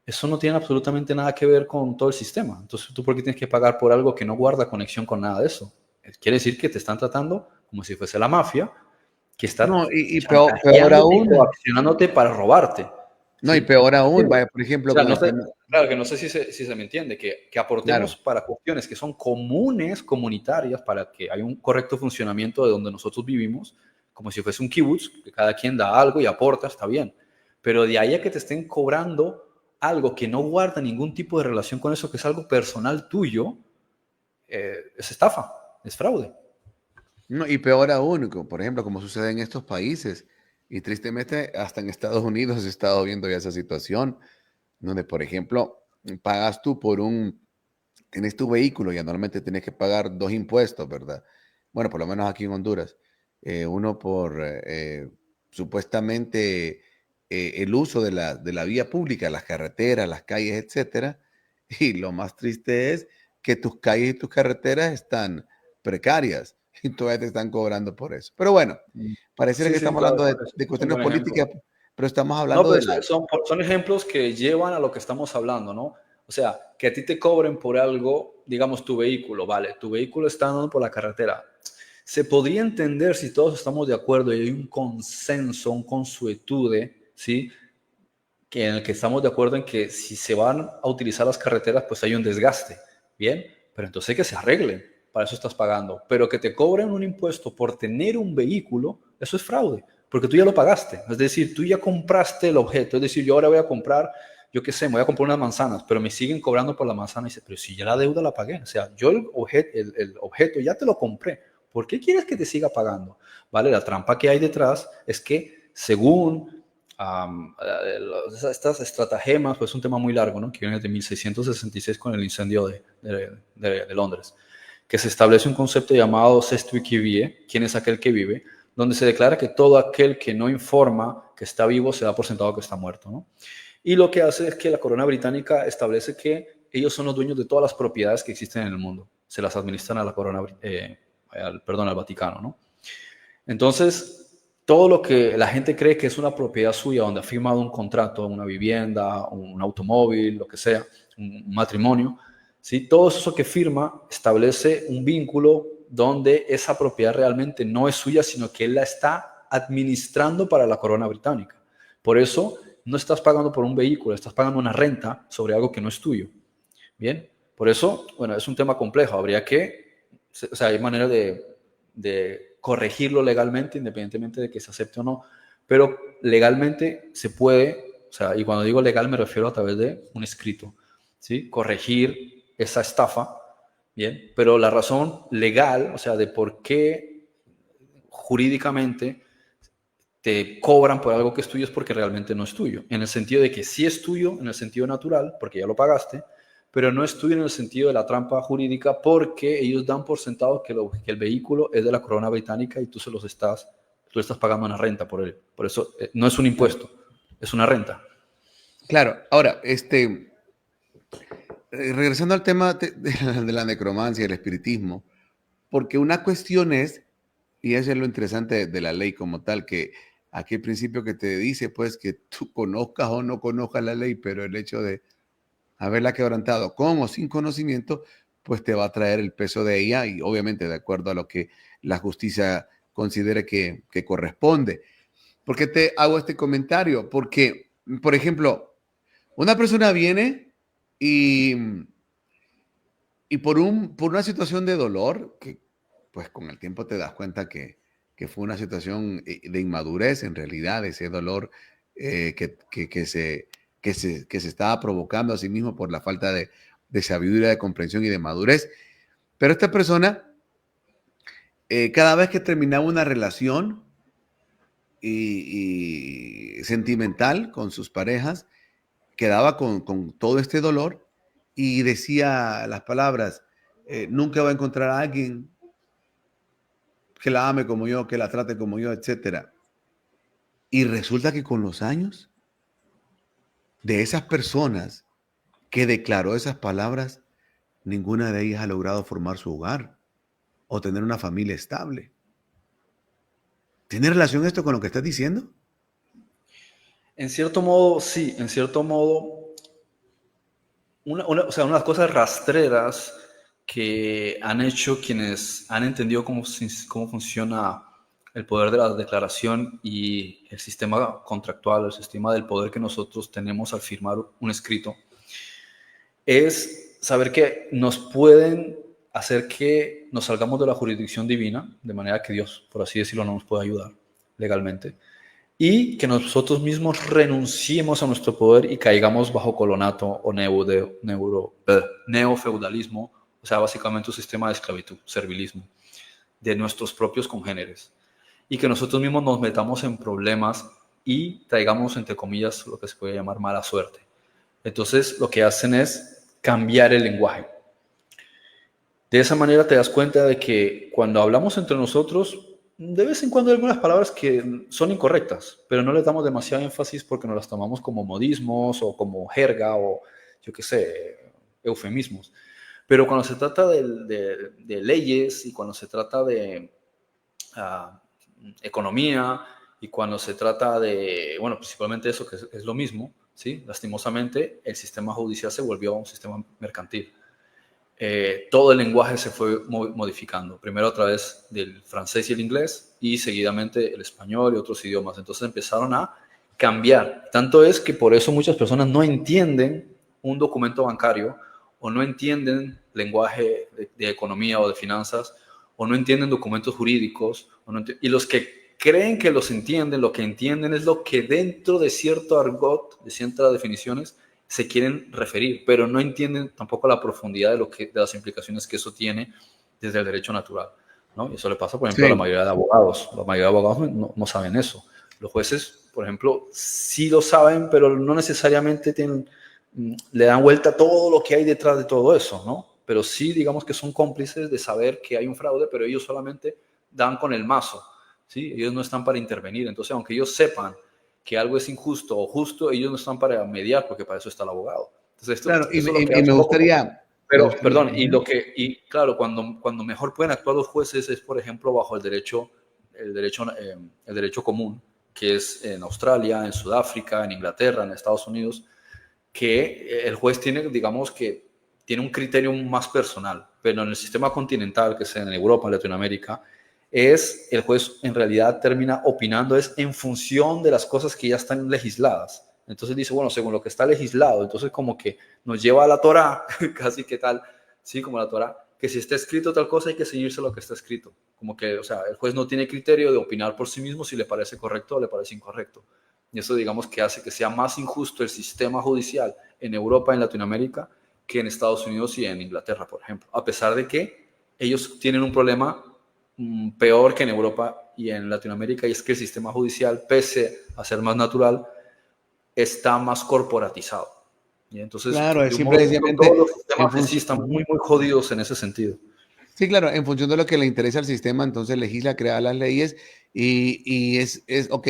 eso no tiene absolutamente nada que ver con todo el sistema. Entonces, ¿tú por qué tienes que pagar por algo que no guarda conexión con nada de eso? Quiere decir que te están tratando como si fuese la mafia, que está No, y peor chantajeándote y aún, coaccionándote para robarte. no, y ¿Sí? peor Sí. aún, vaya, por O ejemplo, sea, con no el sé, tema, claro que no sé si se me entiende, que aportemos claro, para cuestiones que son comunes, comunitarias, para que haya un correcto funcionamiento de donde nosotros vivimos, como si fuese un kibutz, que cada quien da algo y aporta, está bien. Pero de ahí a que te estén cobrando algo que no guarda ningún tipo de relación con eso, que es algo personal tuyo, es estafa, es fraude. no, y peor aún, por ejemplo, como sucede en estos países, y tristemente hasta en Estados Unidos he estado viendo ya esa situación, donde, por ejemplo, pagas tú tienes tu vehículo y anualmente tienes que pagar dos impuestos, ¿verdad? Bueno, por lo menos aquí en Honduras. Uno por supuestamente el uso de la vía pública, las carreteras, las calles, etcétera. Y lo más triste es que tus calles y tus carreteras están precarias y todavía te están cobrando por eso. Pero bueno, pareciera Sí, que sí, estamos claro, hablando es de un cuestiones buen ejemplo. políticas, pero estamos No, hablando pero de la... son ejemplos que llevan a lo que estamos hablando, ¿no? O sea, que a ti te cobren por algo, digamos tu vehículo, vale, tu vehículo está andando por la carretera. Se podría entender si todos estamos de acuerdo y hay un consenso, un consuetude, ¿sí? Que en el que estamos de acuerdo en que si se van a utilizar las carreteras, pues hay un desgaste, ¿bien? Pero entonces hay que se arreglen, para eso estás pagando. Pero que te cobren un impuesto por tener un vehículo, eso es fraude, porque tú ya lo pagaste. Es decir, tú ya compraste el objeto. Es decir, yo ahora voy a comprar, yo qué sé, me voy a comprar unas manzanas, pero me siguen cobrando por la manzana. Y dice, pero si ya la deuda la pagué, o sea, yo el objeto ya te lo compré. ¿Por qué quieres que te siga pagando? ¿Vale? La trampa que hay detrás es que según estas estratagemas, pues es un tema muy largo, ¿no? Que viene de 1666 con el incendio de Londres, que se establece un concepto llamado cestui qui vie, quién es aquel que vive, donde se declara que todo aquel que no informa que está vivo se da por sentado que está muerto, ¿no? Y lo que hace es que la corona británica establece que ellos son los dueños de todas las propiedades que existen en el mundo, se las administran a la corona, al Vaticano, ¿no? Entonces, todo lo que la gente cree que es una propiedad suya, donde ha firmado un contrato, una vivienda, un automóvil, lo que sea, un matrimonio, ¿sí? Todo eso que firma establece un vínculo donde esa propiedad realmente no es suya, sino que él la está administrando para la corona británica. Por eso, no estás pagando por un vehículo, estás pagando una renta sobre algo que no es tuyo. Bien, por eso, bueno, es un tema complejo. Habría que, o sea, hay manera de corregirlo legalmente, independientemente de que se acepte o no, pero legalmente se puede, o sea, y cuando digo legal me refiero a través de un escrito, ¿sí? Corregir esa estafa, bien, pero la razón legal, o sea, de por qué jurídicamente te cobran por algo que es tuyo es porque realmente no es tuyo. En el sentido de que sí es tuyo, en el sentido natural, porque ya lo pagaste, pero no es tuyo en el sentido de la trampa jurídica porque ellos dan por sentado que el vehículo es de la corona británica y tú estás pagando una renta por él. Por eso no es un impuesto, es una renta. Claro, ahora, regresando al tema de la necromancia y el espiritismo, porque una cuestión es, y eso es lo interesante de la ley como tal, que aquí el principio que te dice, pues, que tú conozcas o no conozcas la ley, pero el hecho de haberla quebrantado con o sin conocimiento, pues te va a traer el peso de ella y obviamente de acuerdo a lo que la justicia considere que corresponde. ¿Por qué te hago este comentario? Porque, por ejemplo, una persona viene y por una situación de dolor, que pues con el tiempo te das cuenta que fue una situación de inmadurez, en realidad, ese dolor que se estaba provocando a sí mismo por la falta de sabiduría, de comprensión y de madurez. Pero esta persona, cada vez que terminaba una relación y sentimental con sus parejas, quedaba con todo este dolor y decía las palabras, nunca va a encontrar a alguien que la ame como yo, que la trate como yo, etcétera. Y resulta que con los años de esas personas que declaró esas palabras, ninguna de ellas ha logrado formar su hogar o tener una familia estable. ¿Tiene relación esto con lo que estás diciendo? En cierto modo, sí, en cierto modo, o sea, unas cosas rastreras que han hecho quienes han entendido cómo funciona el poder de la declaración y el sistema contractual, el sistema del poder que nosotros tenemos al firmar un escrito, es saber que nos pueden hacer que nos salgamos de la jurisdicción divina, de manera que Dios, por así decirlo, no nos puede ayudar legalmente, y que nosotros mismos renunciemos a nuestro poder y caigamos bajo colonato o neofeudalismo, o sea, básicamente un sistema de esclavitud, servilismo, de nuestros propios congéneres, y que nosotros mismos nos metamos en problemas y traigamos, entre comillas, lo que se puede llamar mala suerte. Entonces, lo que hacen es cambiar el lenguaje. De esa manera te das cuenta de que cuando hablamos entre nosotros, de vez en cuando hay algunas palabras que son incorrectas, pero no les damos demasiado énfasis porque nos las tomamos como modismos o como jerga o, yo qué sé, eufemismos. Pero cuando se trata de leyes y cuando se trata de economía y cuando se trata de, bueno, principalmente eso que es lo mismo, ¿sí? Lastimosamente, el sistema judicial se volvió un sistema mercantil. Todo el lenguaje se fue modificando, primero a través del francés y el inglés y seguidamente el español y otros idiomas. Entonces empezaron a cambiar. Tanto es que por eso muchas personas no entienden un documento bancario o no entienden lenguaje de economía o de finanzas o no entienden documentos jurídicos y los que creen que los entienden, lo que entienden es lo que dentro de cierto argot, de ciertas definiciones, se quieren referir, pero no entienden tampoco la profundidad de las implicaciones que eso tiene desde el derecho natural, ¿no? Y eso le pasa, por ejemplo, a la mayoría de abogados. La mayoría de abogados no saben eso. Los jueces, por ejemplo, sí lo saben, pero no necesariamente le dan vuelta a todo lo que hay detrás de todo eso, ¿no? Pero sí, digamos que son cómplices de saber que hay un fraude, pero ellos solamente dan con el mazo, ¿sí? Ellos no están para intervenir. Entonces, aunque ellos sepan que algo es injusto o justo, ellos no están para mediar, porque para eso está el abogado. Entonces, claro, eso es lo que y hace me un poco. gustaría... Pero, perdón, y claro, cuando mejor pueden actuar los jueces es, por ejemplo, bajo el derecho común, que es en Australia, en Sudáfrica, en Inglaterra, en Estados Unidos, que el juez tiene, digamos que, tiene un criterio más personal, pero en el sistema continental, que es en Europa, en Latinoamérica, el juez en realidad termina opinando es en función de las cosas que ya están legisladas. Entonces dice, bueno, según lo que está legislado, entonces como que nos lleva a la Torá, casi que tal, sí, como la Torá, que si está escrito tal cosa hay que seguirse lo que está escrito. Como que, o sea, el juez no tiene criterio de opinar por sí mismo si le parece correcto o le parece incorrecto. Y eso, digamos, que hace que sea más injusto el sistema judicial en Europa, en Latinoamérica, que en Estados Unidos y en Inglaterra, por ejemplo. A pesar de que ellos tienen un problema peor que en Europa y en Latinoamérica, y es que el sistema judicial, pese a ser más natural, está más corporatizado. Y entonces, Claro, es de un modo u otro, simplemente todos los sistemas en sí están muy, muy jodidos en ese sentido. Sí, claro, en función de lo que le interesa al sistema, entonces legisla, crea las leyes y ok,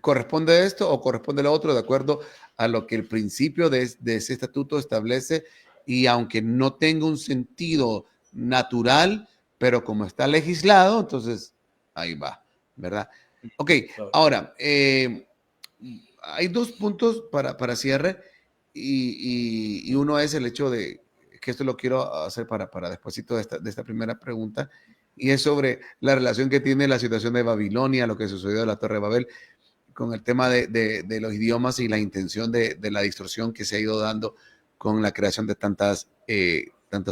¿corresponde esto o corresponde lo otro de acuerdo a lo que el principio de ese estatuto establece? Y aunque no tenga un sentido natural, pero como está legislado, entonces ahí va, ¿verdad? Ok, Claro. ahora, hay dos puntos para cierre y uno es el hecho de que esto lo quiero hacer para despuésito de esta primera pregunta, y es sobre la relación que tiene la situación de Babilonia, lo que sucedió en la Torre de Babel, con el tema de los idiomas y la intención de la distorsión que se ha ido dando con la creación de tantos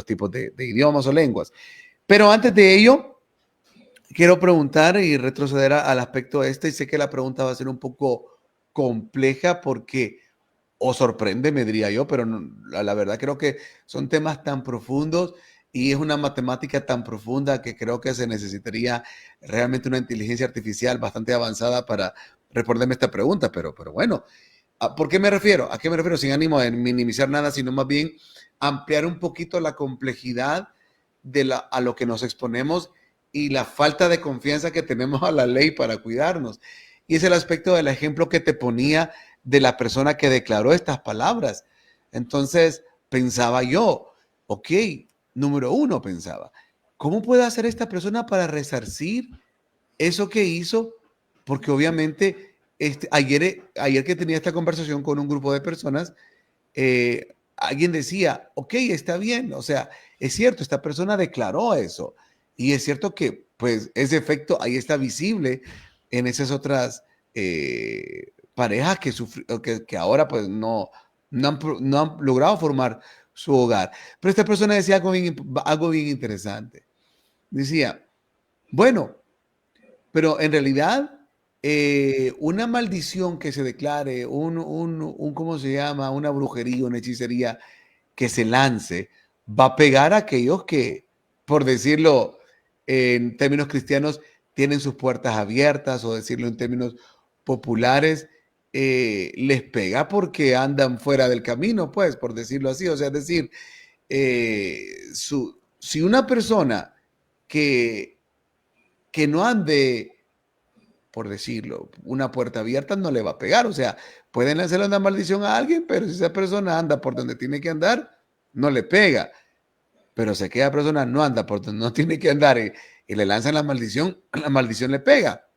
tipos de idiomas o lenguas. Pero antes de ello, quiero preguntar y retroceder al aspecto este, y sé que la pregunta va a ser un poco compleja porque o sorprende, me diría yo, pero no, la verdad creo que son temas tan profundos y es una matemática tan profunda que creo que se necesitaría realmente una inteligencia artificial bastante avanzada para responderme esta pregunta, pero bueno, ¿Por qué me refiero? ¿A qué me refiero? Sin ánimo de minimizar nada, sino más bien ampliar un poquito la complejidad a lo que nos exponemos y la falta de confianza que tenemos a la ley para cuidarnos. Y es el aspecto del ejemplo que te ponía de la persona que declaró estas palabras. Entonces pensaba yo, ok, número uno pensaba, ¿cómo puede hacer esta persona para resarcir eso que hizo? Porque obviamente ayer que tenía esta conversación con un grupo de personas, alguien decía, ok, está bien, o sea, es cierto, esta persona declaró eso. Y es cierto que, pues, ese efecto ahí está visible en esas otras parejas que ahora, pues, no han logrado formar su hogar. Pero esta persona decía algo bien interesante. Decía, bueno, pero en realidad, una maldición que se declare, ¿cómo se llama? Una brujería, una hechicería que se lance, va a pegar a aquellos que, por decirlo en términos cristianos, tienen sus puertas abiertas, o decirlo en términos populares, les pega porque andan fuera del camino, pues, por decirlo así. O sea, es decir, si una persona que, que no ande, por decirlo, una puerta abierta, no le va a pegar. O sea, pueden hacerle una maldición a alguien, pero si esa persona anda por donde tiene que andar, no le pega. Pero si aquella persona no anda por donde no tiene que andar y le lanzan la maldición le pega.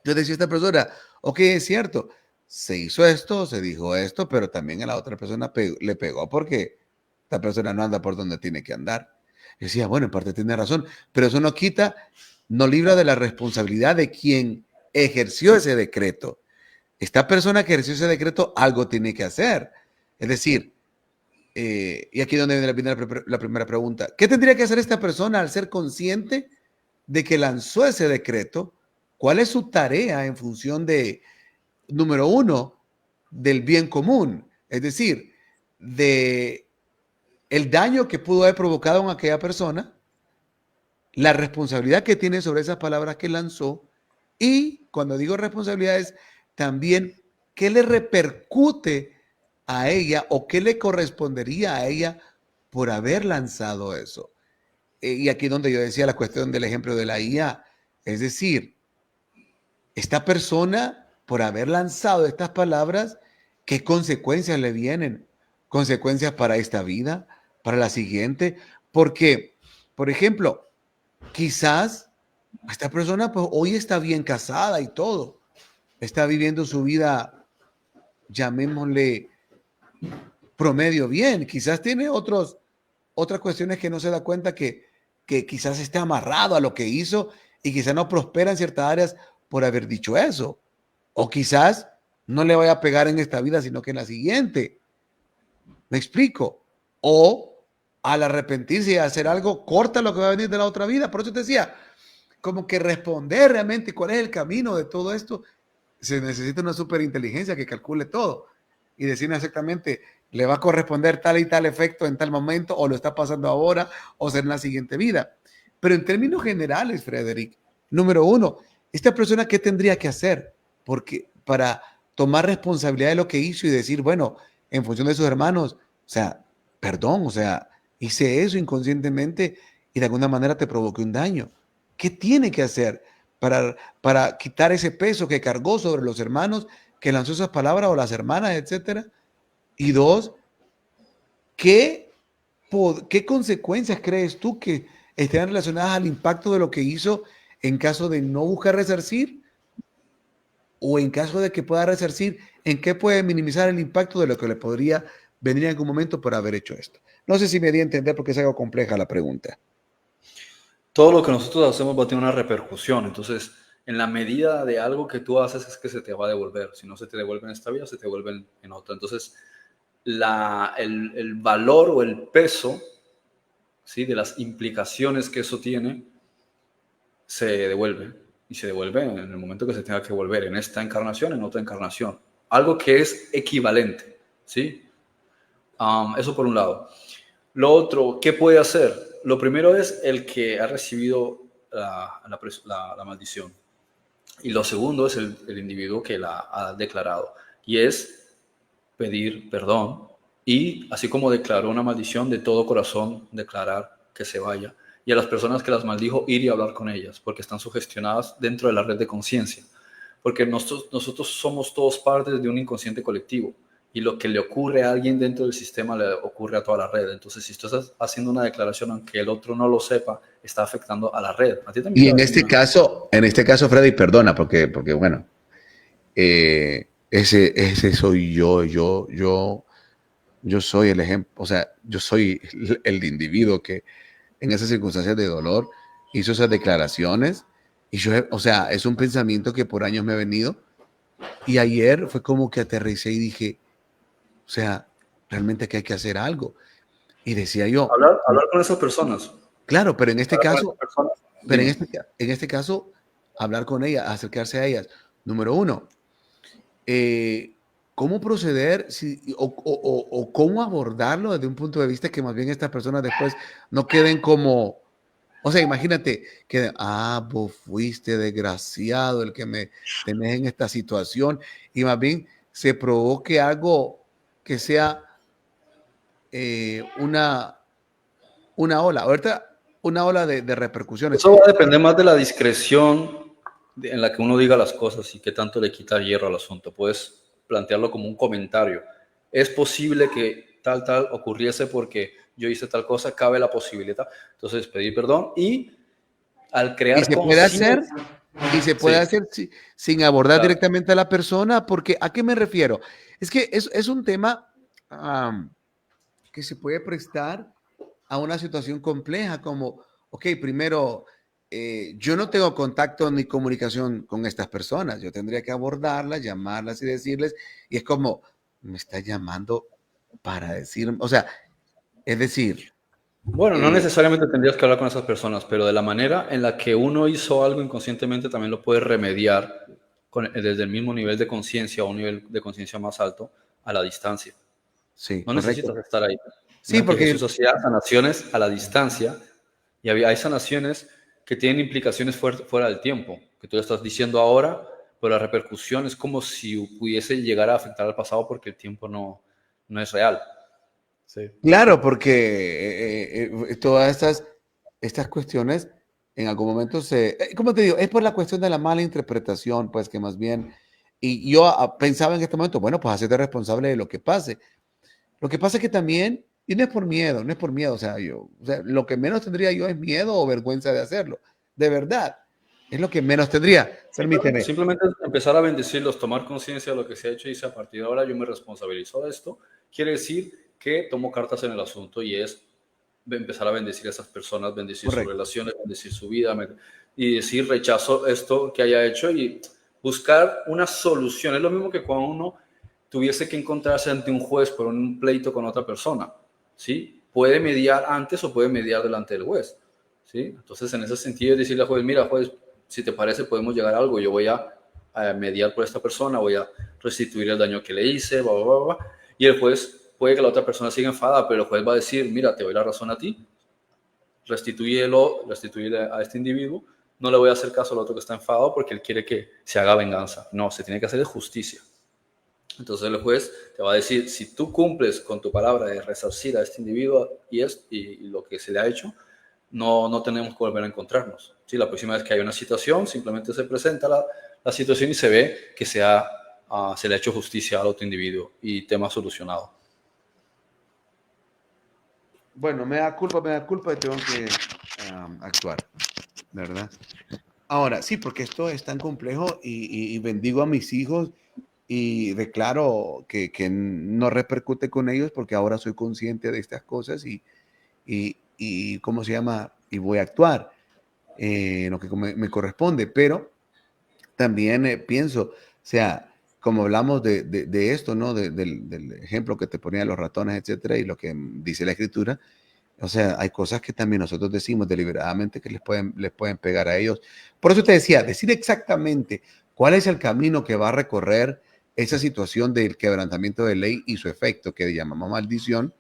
Yo decía a esta persona, ok, es cierto, se hizo esto, se dijo esto, pero también a la otra persona le pegó porque esta persona no anda por donde tiene que andar. Yo decía, bueno, en parte tiene razón, pero eso no quita, no libra de la responsabilidad de quien ejerció ese decreto. Esta persona que ejerció ese decreto algo tiene que hacer. Es decir, y aquí es donde viene la primera pregunta, ¿qué tendría que hacer esta persona al ser consciente de que lanzó ese decreto? ¿Cuál es su tarea en función de, número uno, del bien común? Es decir, de el daño que pudo haber provocado en aquella persona, la responsabilidad que tiene sobre esas palabras que lanzó, y cuando digo responsabilidades, también qué le repercute a ella o qué le correspondería a ella por haber lanzado eso. Y aquí donde yo decía la cuestión del ejemplo de la IA, es decir, esta persona, por haber lanzado estas palabras, ¿qué consecuencias le vienen? Consecuencias para esta vida, para la siguiente. Porque, por ejemplo, quizás esta persona pues, hoy está bien casada y todo. Está viviendo su vida, llamémosle, promedio bien. Quizás tiene otras cuestiones que no se da cuenta que quizás esté amarrado a lo que hizo y quizás no prospera en ciertas áreas por haber dicho eso. O quizás no le vaya a pegar en esta vida, sino que en la siguiente. ¿Me explico? O al arrepentirse y hacer algo, corta lo que va a venir de la otra vida. Por eso te decía, como que responder realmente cuál es el camino de todo esto, se necesita una superinteligencia que calcule todo y decir exactamente, le va a corresponder tal y tal efecto en tal momento, o lo está pasando ahora, o será en la siguiente vida. Pero en términos generales, Frederick, número uno, esta persona, ¿qué tendría que hacer? Porque para tomar responsabilidad de lo que hizo y decir, bueno, en función de sus hermanos, o sea, perdón, o sea, hice eso inconscientemente y de alguna manera te provoqué un daño. ¿Qué tiene que hacer para quitar ese peso que cargó sobre los hermanos que lanzó esas palabras, o las hermanas, etcétera? Y dos, ¿qué, ¿qué consecuencias crees tú que estén relacionadas al impacto de lo que hizo en caso de no buscar resarcir, o en caso de que pueda resarcir, en qué puede minimizar el impacto de lo que le podría venir en algún momento por haber hecho esto? No sé si me di a entender porque es algo compleja la pregunta. Todo lo que nosotros hacemos va a tener una repercusión. Entonces, en la medida de algo que tú haces es que se te va a devolver. Si no se te devuelve en esta vida, se te devuelve en otra. Entonces, el valor o el peso, ¿sí?, de las implicaciones que eso tiene se devuelve. Y se devuelve en el momento que se tenga que volver, en esta encarnación, en otra encarnación. Algo que es equivalente, ¿sí? Eso por un lado. Lo otro, ¿qué puede hacer? Lo primero es el que ha recibido la maldición. Y lo segundo es el individuo que la ha declarado. Y es pedir perdón y, así como declaró una maldición, de todo corazón declarar que se vaya. Y a las personas que las maldijo, ir y hablar con ellas, porque están sugestionadas dentro de la red de conciencia. Porque nosotros somos todos partes de un inconsciente colectivo. Y lo que le ocurre a alguien dentro del sistema le ocurre a toda la red. Entonces, si tú estás haciendo una declaración, aunque el otro no lo sepa, está afectando a la red. A ti también Y te va a hacer una... en este caso, Freddy, perdona, porque bueno, ese soy yo soy el ejemplo, o sea, yo soy el individuo que en esas circunstancias de dolor hizo esas declaraciones y yo, o sea, es un pensamiento que por años me ha venido y ayer fue como que aterricé y dije, o sea, realmente que hay que hacer algo. Y decía yo, Hablar con esas personas. claro, pero en este Hablar con esas caso, personas. pero Dime. en este caso, hablar con ellas, acercarse a ellas. Número uno, cómo proceder o cómo abordarlo desde un punto de vista que más bien estas personas después no queden como, o sea, imagínate que, vos fuiste desgraciado el que me tenés en esta situación y más bien se provoque algo que sea una ola, ahorita una ola de repercusiones. Eso va a depender más de la discreción en la que uno diga las cosas y qué tanto le quita hierro al asunto. Puedes plantearlo como un comentario. Es posible que tal ocurriese porque yo hice tal cosa, cabe la posibilidad. Entonces, pedir perdón y al Y crear se puede hacer, conciencia. puede Sí, hacer sin abordar claro. directamente a la persona, porque ¿a qué me refiero? Es que es un tema que se puede prestar a una situación compleja como, ok, primero, yo no tengo contacto ni comunicación con estas personas, yo tendría que abordarlas, llamarlas y decirles, y es como, me está llamando para decir, o sea, es decir, Bueno, no eh, necesariamente tendrías que hablar con esas personas, pero de la manera en la que uno hizo algo inconscientemente también lo puede remediar desde el mismo nivel de conciencia o un nivel de conciencia más alto a la distancia. sí, No correcto. necesitas estar ahí. Sí, Mira que porque Jesús hacía sanaciones a la distancia y hay sanaciones que tienen implicaciones fuera del tiempo, que tú le estás diciendo ahora, pero la repercusión es como si pudiese llegar a afectar al pasado porque el tiempo no es real. Sí. claro, porque todas estas cuestiones en algún momento ¿cómo te digo? Es por la cuestión de la mala interpretación, pues que más bien, y yo pensaba en este momento, bueno, pues hacerte responsable de lo que pase. Lo que pasa es que también, y no es por miedo, o sea, lo que menos tendría yo es miedo o vergüenza de hacerlo, de verdad, es lo que menos tendría, permíteme. Simplemente empezar a bendecirlos, tomar conciencia de lo que se ha hecho y dice, a partir de ahora yo me responsabilizo de esto. Quiere decir que tomo cartas en el asunto y es empezar a bendecir a esas personas, bendecir sus Correcto, relaciones, bendecir su vida y decir rechazo esto que haya hecho y buscar una solución. Es lo mismo que cuando uno tuviese que encontrarse ante un juez por un pleito con otra persona, ¿sí? Puede mediar antes o puede mediar delante del juez, ¿sí? Entonces, en ese sentido, decirle al juez, mira, juez, si te parece, podemos llegar a algo, yo voy a mediar por esta persona, voy a restituir el daño que le hice, bla, bla, bla, bla. Y el juez puede que la otra persona siga enfadada, pero el juez va a decir, mira, te doy la razón a ti, restituye a este individuo, no le voy a hacer caso al otro que está enfadado porque él quiere que se haga venganza. No, se tiene que hacer justicia. Entonces el juez te va a decir, si tú cumples con tu palabra de resarcir a este individuo y lo que se le ha hecho, no tenemos que volver a encontrarnos. ¿Sí? La próxima vez que haya una situación, simplemente se presenta la situación y se ve que se le ha hecho justicia al otro individuo y tema solucionado. bueno, me da culpa y tengo que actuar, ¿verdad? Ahora, sí, porque esto es tan complejo y bendigo a mis hijos y declaro que no repercute con ellos porque ahora soy consciente de estas cosas y ¿cómo se llama? Y voy a actuar en lo que me corresponde, pero también pienso, o sea, como hablamos de esto, ¿no? Del ejemplo que te ponía los ratones, etcétera, y lo que dice la escritura, o sea, hay cosas que también nosotros decimos deliberadamente que les pueden pegar a ellos. Por eso te decía, decir exactamente cuál es el camino que va a recorrer esa situación del quebrantamiento de ley y su efecto, que llamamos maldición,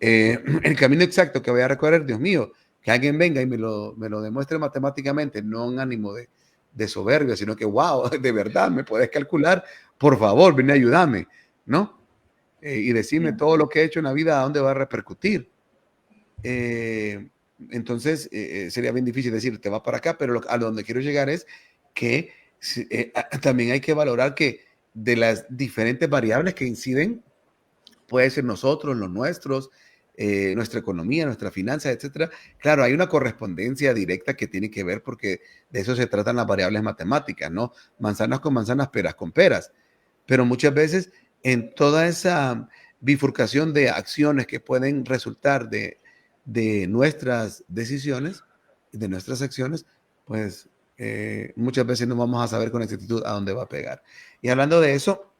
el camino exacto que voy a recorrer, Dios mío, que alguien venga y me lo demuestre matemáticamente, no en ánimo de soberbia, sino que, wow, de verdad, me puedes calcular, por favor, ven a ayudarme, ¿no? y decirme todo lo que he hecho en la vida, ¿a dónde va a repercutir? Entonces, sería bien difícil decir, te vas para acá, pero a donde quiero llegar es que también hay que valorar que de las diferentes variables que inciden, puede ser nosotros, los nuestros, nuestra economía, nuestra finanza, etcétera. Claro, hay una correspondencia directa que tiene que ver porque de eso se tratan las variables matemáticas, ¿no? Manzanas con manzanas, peras con peras. Pero muchas veces en toda esa bifurcación de acciones que pueden resultar de nuestras decisiones, de nuestras acciones, pues muchas veces no vamos a saber con exactitud a dónde va a pegar. Y hablando de eso,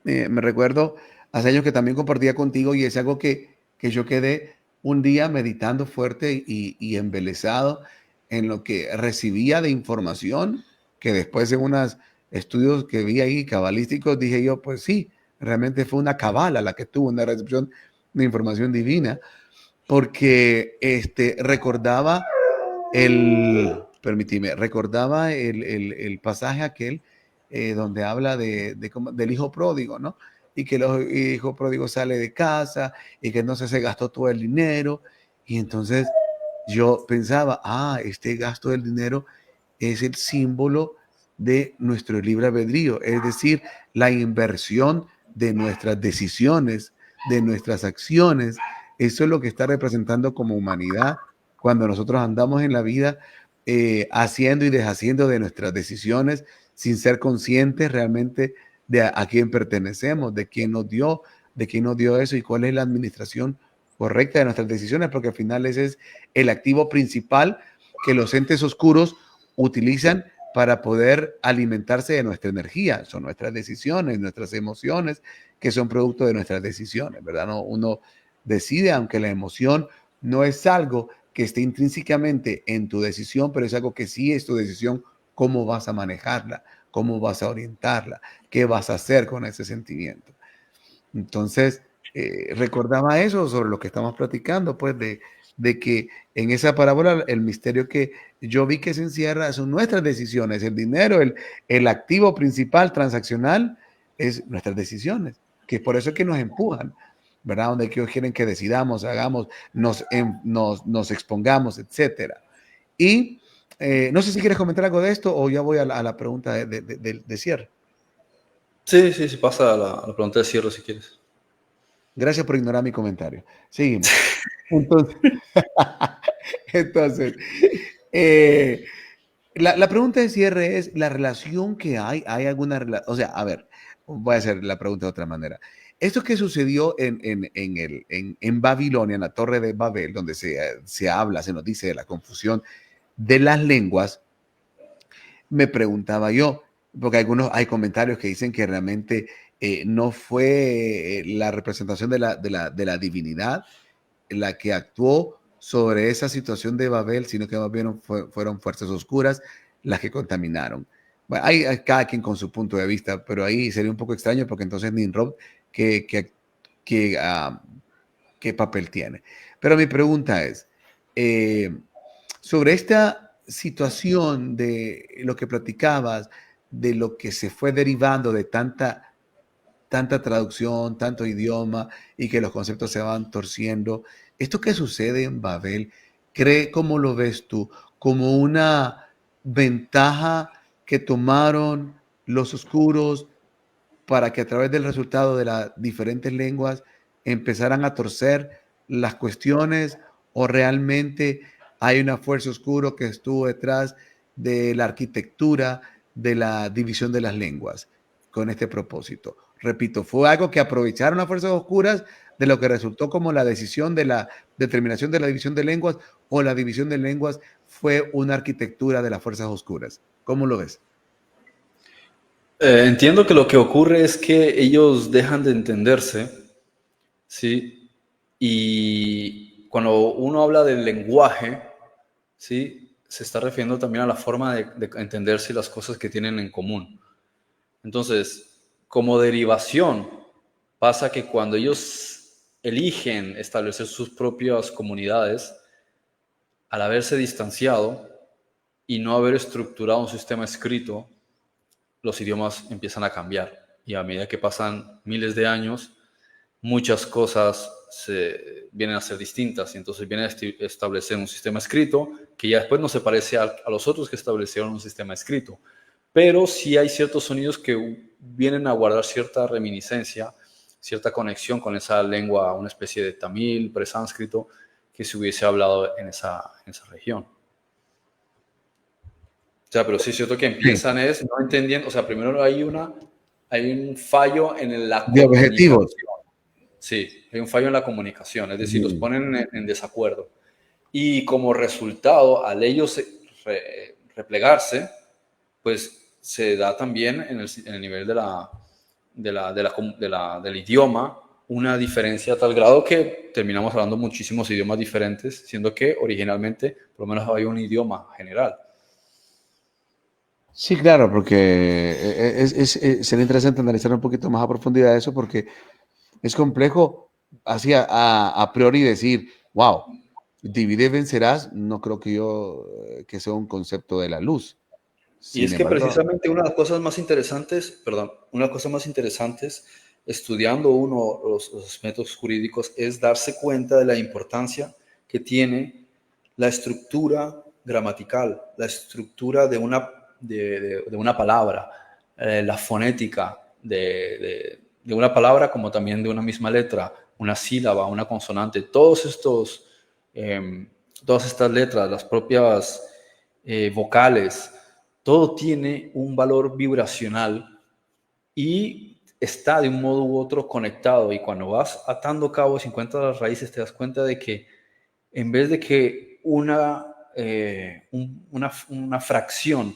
me recuerdo hace años que también compartía contigo y es algo que yo quedé un día meditando fuerte y embelesado en lo que recibía de información, que después de unos estudios que vi ahí cabalísticos, dije yo, pues sí, realmente fue una cabala la que tuvo una recepción de información divina, porque recordaba recordaba el pasaje aquel donde habla del hijo pródigo, ¿no? Y que el hijo pródigo sale de casa y que entonces se gastó todo el dinero. Y entonces yo pensaba, este gasto del dinero es el símbolo de nuestro libre albedrío, es decir, la inversión de nuestras decisiones, de nuestras acciones. Eso es lo que está representando como humanidad cuando nosotros andamos en la vida haciendo y deshaciendo de nuestras decisiones sin ser conscientes realmente de a quién pertenecemos, de quién nos dio eso y cuál es la administración correcta de nuestras decisiones, porque al final ese es el activo principal que los entes oscuros utilizan para poder alimentarse de nuestra energía. Son nuestras decisiones, nuestras emociones, que son producto de nuestras decisiones, ¿verdad? No, uno decide, aunque la emoción no es algo que esté intrínsecamente en tu decisión, pero es algo que sí es tu decisión, cómo vas a manejarla, cómo vas a orientarla, qué vas a hacer con ese sentimiento. Entonces, recordaba eso sobre lo que estamos platicando, pues de que en esa parábola el misterio que yo vi que se encierra son nuestras decisiones, el dinero, el activo principal transaccional es nuestras decisiones, que por eso es que nos empujan, ¿verdad? Donde ellos quieren que decidamos, hagamos, nos expongamos, etcétera. Y no sé si quieres comentar algo de esto o ya voy a la pregunta de cierre. Sí, sí, sí, pasa a la pregunta de cierre si quieres. Gracias por ignorar mi comentario. Seguimos. Entonces, entonces la pregunta de cierre es la relación que hay alguna relación, o sea, a ver, voy a hacer la pregunta de otra manera. Esto que sucedió en Babilonia, en la Torre de Babel, donde se habla, se nos dice de la confusión de las lenguas, me preguntaba yo, porque hay comentarios que dicen que realmente no fue la representación de la divinidad la que actuó sobre esa situación de Babel, sino que más bien fueron fuerzas oscuras las que contaminaron. Bueno, hay cada quien con su punto de vista, pero ahí sería un poco extraño porque entonces Nimrod, ¿qué, qué, qué papel tiene? Pero mi pregunta es, sobre esta situación de lo que platicabas, de lo que se fue derivando de tanta traducción, tanto idioma y que los conceptos se van torciendo. Esto que sucede en Babel, ¿cómo lo ves tú? ¿Como una ventaja que tomaron los oscuros para que a través del resultado de las diferentes lenguas empezaran a torcer las cuestiones o realmente hay una fuerza oscura que estuvo detrás de la arquitectura de la división de las lenguas con este propósito? Repito, fue algo que aprovecharon las fuerzas oscuras de lo que resultó como la decisión de la determinación de la división de lenguas o la división de lenguas fue una arquitectura de las fuerzas oscuras. ¿Cómo lo ves? Entiendo que lo que ocurre es que ellos dejan de entenderse, ¿sí? Y cuando uno habla del lenguaje, ¿sí? Se está refiriendo también a la forma de entenderse y las cosas que tienen en común. Entonces, como derivación, pasa que cuando ellos eligen establecer sus propias comunidades, al haberse distanciado y no haber estructurado un sistema escrito, los idiomas empiezan a cambiar. Y a medida que pasan miles de años, muchas cosas se vienen a ser distintas y entonces viene a establecer un sistema escrito que ya después no se parece a los otros que establecieron un sistema escrito. Pero sí hay ciertos sonidos que vienen a guardar cierta reminiscencia, cierta conexión con esa lengua, una especie de tamil, presánscrito, que se hubiese hablado en esa región. O sea, pero sí es cierto que empiezan no entendiendo, o sea, primero hay un fallo en la de comunicación. objetivos. Sí, hay un fallo en la comunicación, es decir, los ponen en desacuerdo. Y como resultado, al ellos replegarse, pues se da también en el nivel del idioma una diferencia a tal grado que terminamos hablando muchísimos idiomas diferentes, siendo que originalmente por lo menos hay un idioma general. Sí, claro, porque sería interesante analizar un poquito más a profundidad eso, porque es complejo así a priori decir, wow, divide y vencerás, no creo que yo que sea un concepto de la luz. Y Sin es que embargo, precisamente una de las cosas más interesantes, estudiando uno los métodos jurídicos, es darse cuenta de la importancia que tiene la estructura gramatical, la estructura de una palabra, la fonética de una palabra como también de una misma letra, una sílaba, una consonante, todas estas letras, las propias vocales, todo tiene un valor vibracional y está de un modo u otro conectado. Y cuando vas atando cabos y encuentras las raíces, te das cuenta de que en vez de que una fracción,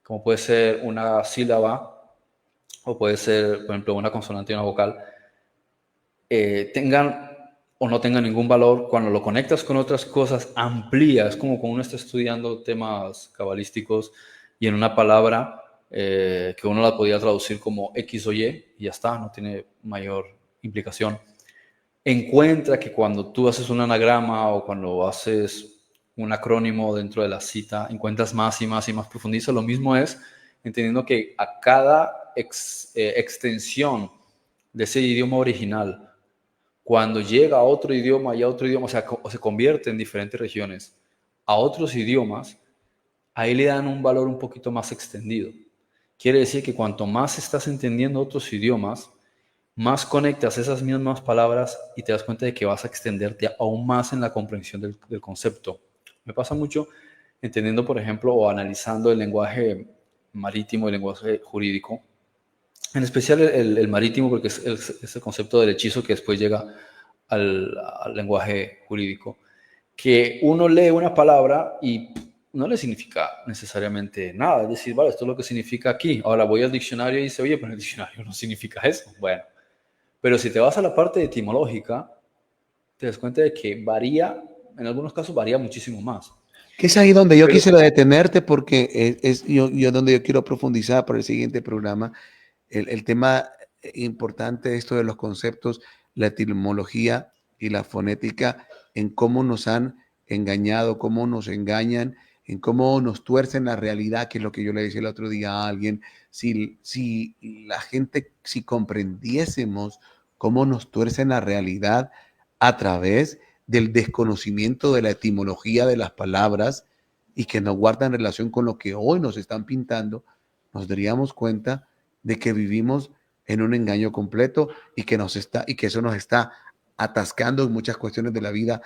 como puede ser una sílaba o puede ser, por ejemplo, una consonante y una vocal, tengan o no tengan ningún valor, cuando lo conectas con otras cosas, amplía. Es como cuando uno está estudiando temas cabalísticos y en una palabra que uno la podía traducir como X o Y y ya está, no tiene mayor implicación. Encuentra que cuando tú haces un anagrama o cuando haces un acrónimo dentro de la cita, encuentras más y más y más profundiza. Lo mismo es entendiendo que a cada extensión de ese idioma original, cuando llega a otro idioma y a otro idioma, o se convierte en diferentes regiones, a otros idiomas, ahí le dan un valor un poquito más extendido. Quiere decir que cuanto más estás entendiendo otros idiomas, más conectas esas mismas palabras y te das cuenta de que vas a extenderte aún más en la comprensión del concepto. Me pasa mucho entendiendo, por ejemplo, o analizando el lenguaje marítimo, el lenguaje jurídico, en especial el marítimo, porque es el concepto del hechizo que después llega al lenguaje jurídico, que uno lee una palabra y no le significa necesariamente nada. Es decir, vale, esto es lo que significa aquí. Ahora voy al diccionario y dice, oye, pero el diccionario no significa eso. Bueno, pero si te vas a la parte etimológica, te das cuenta de que varía, en algunos casos varía muchísimo más. que es ahí donde yo Pero, quisiera detenerte, porque yo donde yo quiero profundizar para el siguiente programa, el tema importante, esto de los conceptos, la etimología y la fonética, en cómo nos han engañado, cómo nos engañan, en cómo nos tuercen la realidad, que es lo que yo le decía el otro día a alguien, si la gente, si comprendiésemos cómo nos tuercen la realidad a través del desconocimiento de la etimología de las palabras y que no guardan relación con lo que hoy nos están pintando, nos daríamos cuenta de que vivimos en un engaño completo y que eso nos está atascando en muchas cuestiones de la vida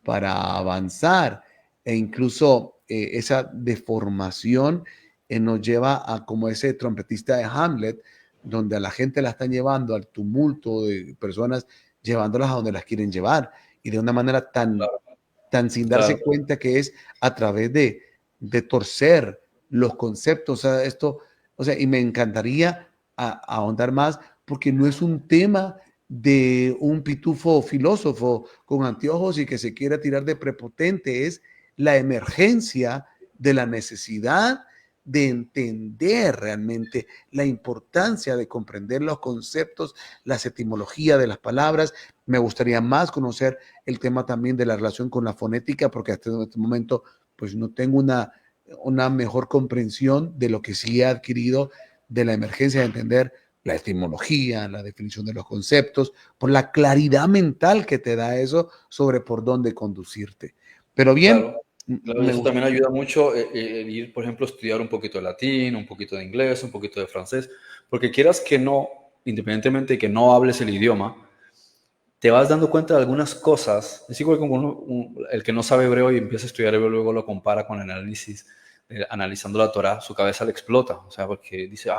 para avanzar, e incluso esa deformación nos lleva a como ese trompetista de Hamlet, donde a la gente la están llevando al tumulto de personas, llevándolas a donde las quieren llevar y de una manera tan sin claro, darse cuenta que es a través de torcer los conceptos. O sea, y me encantaría ahondar más porque no es un tema de un pitufo filósofo con anteojos y que se quiera tirar de prepotente, es la emergencia de la necesidad de entender realmente la importancia de comprender los conceptos, las etimologías de las palabras. Me gustaría más conocer el tema también de la relación con la fonética, porque hasta este momento pues no tengo una mejor comprensión de lo que sí he adquirido de la emergencia de entender la etimología, la definición de los conceptos, por la claridad mental que te da eso sobre por dónde conducirte. Pero bien, Claro, claro, y eso también ayuda mucho ir, por ejemplo, a estudiar un poquito de latín, un poquito de inglés, un poquito de francés, porque quieras que no, independientemente de que no hables el idioma, te vas dando cuenta de algunas cosas. Es igual como el que no sabe hebreo y empieza a estudiar hebreo, luego lo compara con el análisis, analizando la Torah, su cabeza le explota. O sea, porque dice,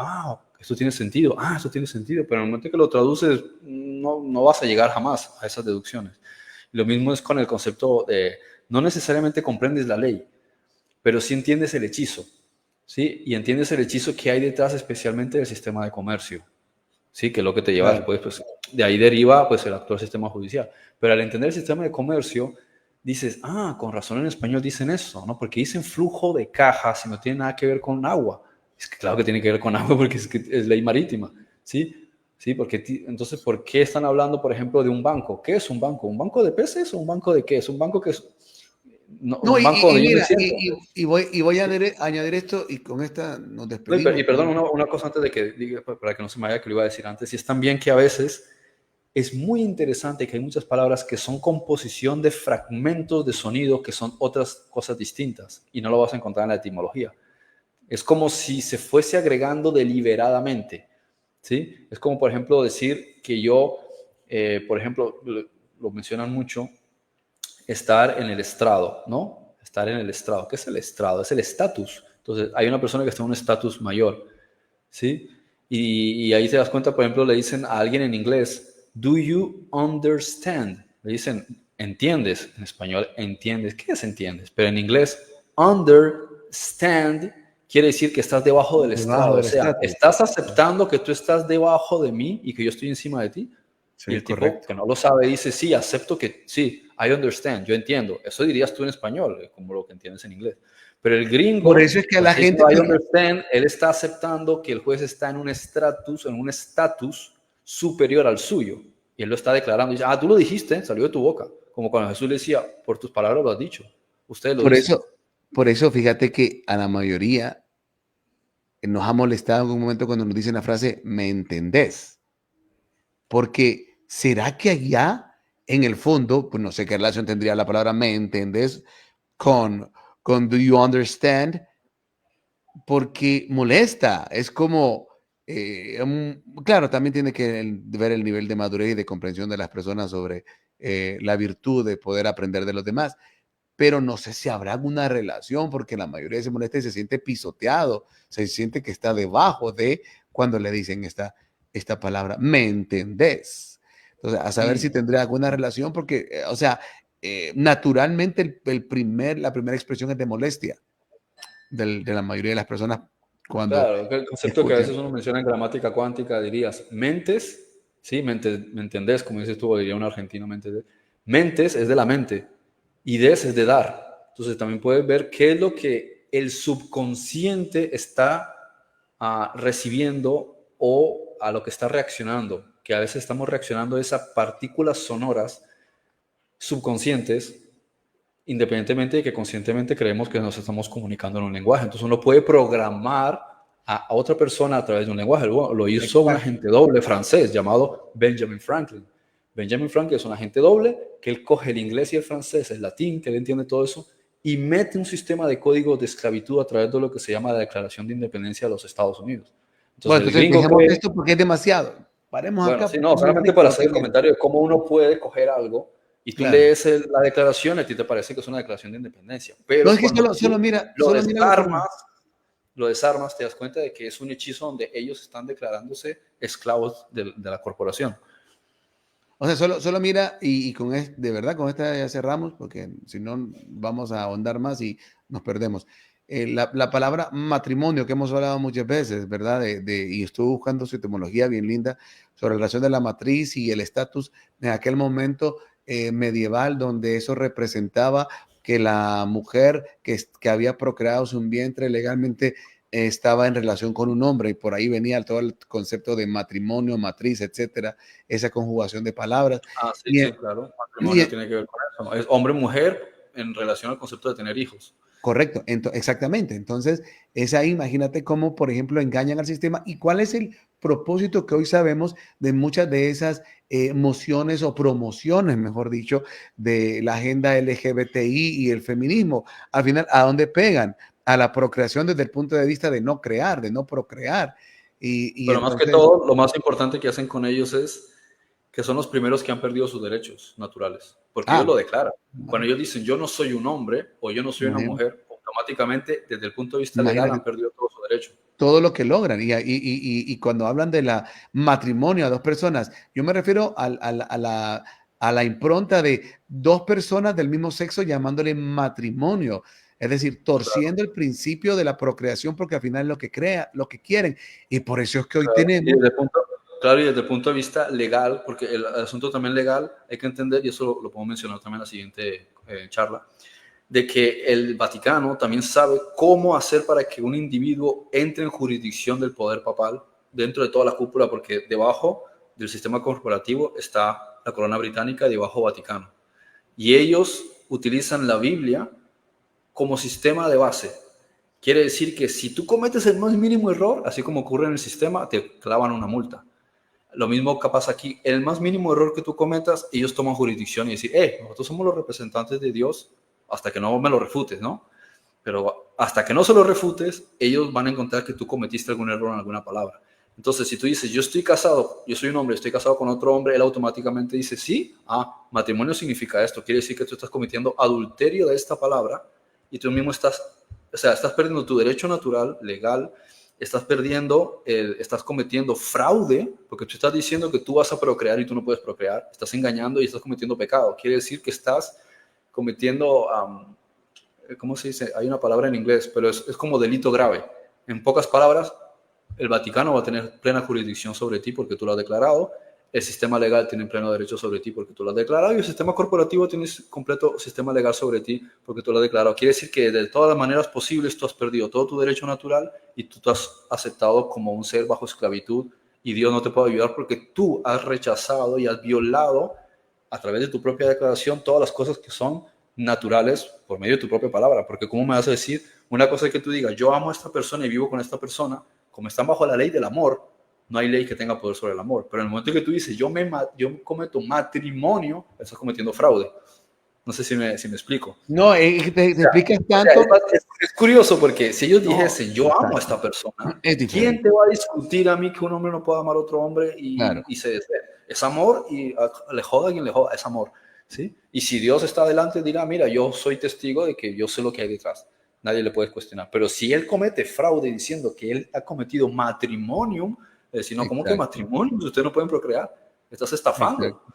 esto tiene sentido, esto tiene sentido, pero en el momento que lo traduces, no vas a llegar jamás a esas deducciones. Lo mismo es con el concepto de, no necesariamente comprendes la ley, pero sí entiendes el hechizo, ¿sí? Y entiendes el hechizo que hay detrás especialmente del sistema de comercio. Sí, que es lo que te lleva claro. después, pues de ahí deriva pues el actual sistema judicial. Pero al entender el sistema de comercio, dices, con razón en español dicen eso, ¿no? Porque dicen flujo de cajas y no tiene nada que ver con agua. Es que claro que tiene que ver con agua porque es ley marítima, ¿sí? Sí, porque entonces, ¿por qué están hablando, por ejemplo, de un banco? ¿Qué es un banco? ¿Un banco de peces o un banco de qué? Es un banco que es No, un banco donde yo me mira, siento. voy a añadir esto y con esta nos No, despedimos. y perdón, una cosa antes de que diga, para que no se me vaya, que lo iba a decir antes, y es también que a veces es muy interesante que hay muchas palabras que son composición de fragmentos de sonido que son otras cosas distintas y no lo vas a encontrar en la etimología. Es como si se fuese agregando deliberadamente, ¿sí? Es como, por ejemplo, decir que yo, por ejemplo, lo mencionan mucho, estar en el estrado, ¿no? Estar en el estrado. ¿Qué es el estrado? Es el estatus. Entonces, hay una persona que está en un estatus mayor, ¿sí? Y ahí te das cuenta, por ejemplo, le dicen a alguien en inglés, do you understand? Le dicen, ¿entiendes? En español, ¿entiendes? ¿Qué es entiendes? Pero en inglés, understand quiere decir que estás debajo del Debajo estrado. O del sea, estatus. ¿estás aceptando que tú estás debajo de mí y que yo estoy encima de ti? Y Sí, el tipo correcto. que no lo sabe dice, sí, acepto que, sí, I understand, yo entiendo. Eso dirías tú en español, como lo que entiendes en inglés. Pero el Por gringo, eso es que a al la estar gente, diciendo I understand, él está aceptando que el juez está en un estatus superior al suyo. Y él lo está declarando. Y dice, tú lo dijiste, salió de tu boca. Como cuando Jesús le decía, por tus palabras lo has dicho. Ustedes lo por dicen. eso, por eso fíjate que a la mayoría nos ha molestado en un momento cuando nos dicen la frase, ¿me entendés? Porque ¿será que allá en el fondo, pues no sé qué relación tendría la palabra ¿me entendés? con, con do you understand? Porque molesta, es como, claro, también tiene que ver el nivel de madurez y de comprensión de las personas sobre la virtud de poder aprender de los demás, pero no sé si habrá alguna relación, porque la mayoría se molesta y se siente pisoteado, se siente que está debajo de cuando le dicen esta palabra, ¿me entendés? Entonces, a saber si tendrá alguna relación, porque, o sea, naturalmente la primera expresión es de molestia de la mayoría de las personas cuando Claro, el concepto que a escuchan. veces uno menciona en gramática cuántica dirías, mentes, ¿sí? Me entendés, como dices tú, o diría un argentino, ¿me entendés? Mentes es de la mente y des es de dar. Entonces también puedes ver qué es lo que el subconsciente está recibiendo o a lo que está reaccionando, que a veces estamos reaccionando a esas partículas sonoras subconscientes independientemente de que conscientemente creemos que nos estamos comunicando en un lenguaje. Entonces uno puede programar a otra persona a través de un lenguaje. Lo hizo un Exacto. agente doble francés llamado Benjamin Franklin. Benjamin Franklin es un agente doble que él coge el inglés y el francés, el latín, que él entiende todo eso, y mete un sistema de código de esclavitud a través de lo que se llama la Declaración de Independencia de los Estados Unidos. Bueno, Entonces el entonces gringo dejemos cree, esto porque es demasiado. Paremos bueno, acá sí, porque no, es muy solamente rico para lo hacer que el viene. comentario de cómo uno puede coger algo y tú Claro. lees la declaración y a ti te parece que es una declaración de independencia, No pero es que cuando solo tú mira, lo solo míralo como. desarmas, te das cuenta de que es un hechizo donde ellos están declarándose esclavos de la corporación. O sea, solo mira y de verdad con esta ya cerramos porque si no vamos a ahondar más y nos perdemos. La palabra matrimonio que hemos hablado muchas veces, ¿verdad? Y estuve buscando su etimología bien linda sobre la relación de la matriz y el estatus en aquel momento medieval donde eso representaba que la mujer que había procreado su vientre legalmente estaba en relación con un hombre y por ahí venía todo el concepto de matrimonio, matriz, etcétera, esa conjugación de palabras. Sí, Y, sí, claro. y Matrimonio tiene que ver con eso, ¿no? Es hombre-mujer en relación al concepto de tener hijos. Correcto, exactamente. Entonces, es ahí, imagínate cómo, por ejemplo, engañan al sistema y cuál es el propósito que hoy sabemos de muchas de esas mociones o promociones, mejor dicho, de la agenda LGBTI y el feminismo. Al final, ¿a dónde pegan? A la procreación desde el punto de vista de no crear, de no procrear. Y Pero más que entonces, todo, lo más importante que hacen con ellos es que son los primeros que han perdido sus derechos naturales, porque ellos ah, lo declaran. Cuando bueno, ellos dicen yo no soy un hombre o yo no soy una imagínate, mujer, automáticamente desde el punto de vista legal han imagínate perdido todo su derecho. todo lo que logran. Y cuando hablan de la matrimonio a dos personas, yo me refiero a la impronta de dos personas del mismo sexo llamándole matrimonio. Es decir, Claro, torciendo el principio de la procreación porque al final es lo que crea, lo que quieren. Y por eso es que hoy claro. Y tenemos, desde el punto, claro, y desde el punto de vista legal, porque el asunto también legal hay que entender, y eso lo puedo mencionar también en la siguiente charla, de que el Vaticano también sabe cómo hacer para que un individuo entre en jurisdicción del poder papal dentro de toda la cúpula, porque debajo del sistema corporativo está la corona británica y debajo Vaticano. Y ellos utilizan la Biblia como sistema de base. Quiere decir que si tú cometes el más mínimo error, así como ocurre en el sistema, te clavan una multa. Lo mismo que pasa aquí, el más mínimo error que tú cometas, ellos toman jurisdicción y decir, nosotros somos los representantes de Dios hasta que no me lo refutes, ¿no? Pero hasta que no se lo refutes, ellos van a encontrar que tú cometiste algún error en alguna palabra. Entonces, si tú dices, yo estoy casado, yo soy un hombre, estoy casado con otro hombre, él automáticamente dice, sí, matrimonio significa esto, quiere decir que tú estás cometiendo adulterio de esta palabra y tú mismo estás, o sea, estás perdiendo tu derecho natural, legal, estás perdiendo, estás cometiendo fraude, porque tú estás diciendo que tú vas a procrear y tú no puedes procrear, estás engañando y estás cometiendo pecado. Quiere decir que estás cometiendo, ¿cómo se dice? Hay una palabra en inglés, pero es como delito grave. En pocas palabras, el Vaticano va a tener plena jurisdicción sobre ti porque tú lo has declarado, el sistema legal tiene pleno derecho sobre ti porque tú lo has declarado y el sistema corporativo tiene completo sistema legal sobre ti porque tú lo has declarado. Quiere decir que de todas las maneras posibles tú has perdido todo tu derecho natural y tú te has aceptado como un ser bajo esclavitud y Dios no te puede ayudar porque tú has rechazado y has violado a través de tu propia declaración todas las cosas que son naturales por medio de tu propia palabra. Porque ¿cómo me vas a decir una cosa que tú digas, yo amo a esta persona y vivo con esta persona, como están bajo la ley del amor, no hay ley que tenga poder sobre el amor. Pero en el momento que tú dices, yo cometo matrimonio, estás cometiendo fraude. No sé si me explico. no, te explicas tanto, Es curioso porque si ellos no, dijesen, yo amo a exacto, esta persona, es ¿quién diferente, te va a discutir a mí que un hombre no pueda amar a otro hombre claro, y se desee? Es amor y le joda a quien le joda, es amor. ¿Sí? Y si Dios está adelante, dirá, mira, yo soy testigo de que yo sé lo que hay detrás. Nadie le puede cuestionar. Pero si él comete fraude diciendo que él ha cometido matrimonio, es decir, no, ¿cómo que exacto, matrimonio? Ustedes no pueden procrear. Estás estafando. exacto.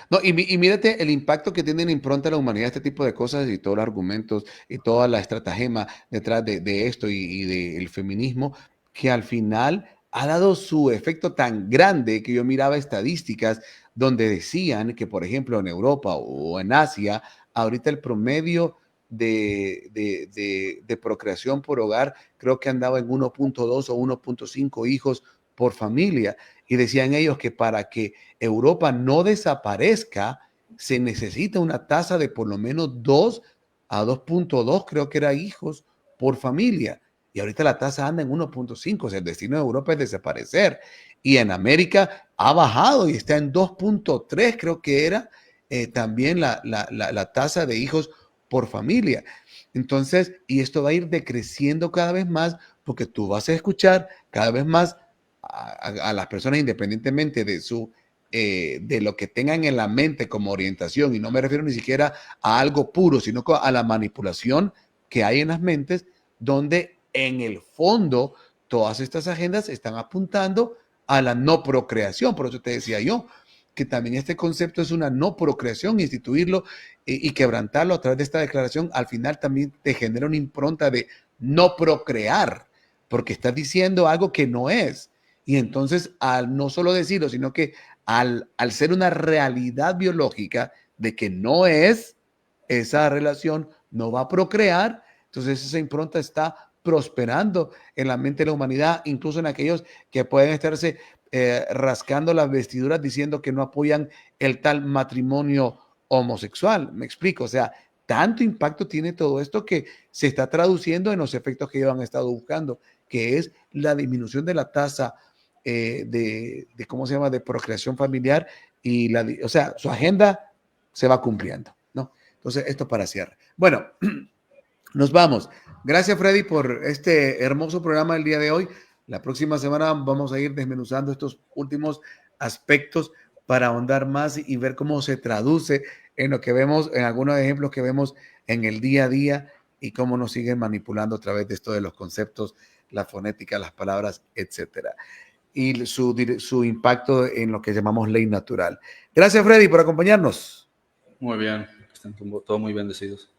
No, y mírate el impacto que tiene en impronta a la humanidad este tipo de cosas y todos los argumentos y toda la estratagema detrás de esto y del feminismo, que al final ha dado su efecto tan grande que yo miraba estadísticas donde decían que, por ejemplo, en Europa o en Asia, ahorita el promedio de procreación por hogar creo que andaba en 1.2 o 1.5 hijos por familia. Y decían ellos que para que Europa no desaparezca, se necesita una tasa de por lo menos 2 a 2.2, creo que era hijos por familia. Y ahorita la tasa anda en 1.5, o sea, el destino de Europa es desaparecer. Y en América ha bajado y está en 2.3, creo que era también la tasa de hijos por familia. Entonces, y esto va a ir decreciendo cada vez más porque tú vas a escuchar cada vez más a las personas independientemente de lo que tengan en la mente como orientación, y no me refiero ni siquiera a algo puro, sino a la manipulación que hay en las mentes, donde en el fondo todas estas agendas están apuntando a la no procreación. Por eso te decía yo que también este concepto es una no procreación, instituirlo y quebrantarlo a través de esta declaración, al final también te genera una impronta de no procrear, porque estás diciendo algo que no es. Y entonces, al no solo decirlo, sino que al ser una realidad biológica de que no es, esa relación no va a procrear, entonces esa impronta está prosperando en la mente de la humanidad, incluso en aquellos que pueden estarse rascando las vestiduras diciendo que no apoyan el tal matrimonio homosexual. Me explico, o sea, tanto impacto tiene todo esto que se está traduciendo en los efectos que ellos han estado buscando, que es la disminución de la tasa ¿cómo se llama?, de procreación familiar y o sea, su agenda se va cumpliendo, ¿no? Entonces, esto para cierre. Bueno, nos vamos. Gracias, Freddy, por este hermoso programa del día de hoy. La próxima semana vamos a ir desmenuzando estos últimos aspectos para ahondar más y ver cómo se traduce en lo que vemos, en algunos ejemplos que vemos en el día a día y cómo nos siguen manipulando a través de esto de los conceptos, la fonética, las palabras, etcétera. Y su impacto en lo que llamamos ley natural. Gracias, Freddy, por acompañarnos. Muy bien, están todos muy bendecidos.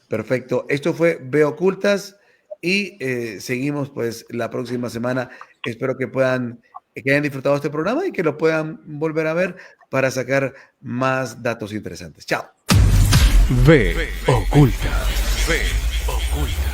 Perfecto. Esto fue Veo Ocultas y seguimos pues la próxima semana. Espero que hayan disfrutado este programa y que lo puedan volver a ver para sacar más datos interesantes. Chao. Ve Ocultas. Ve Ocultas.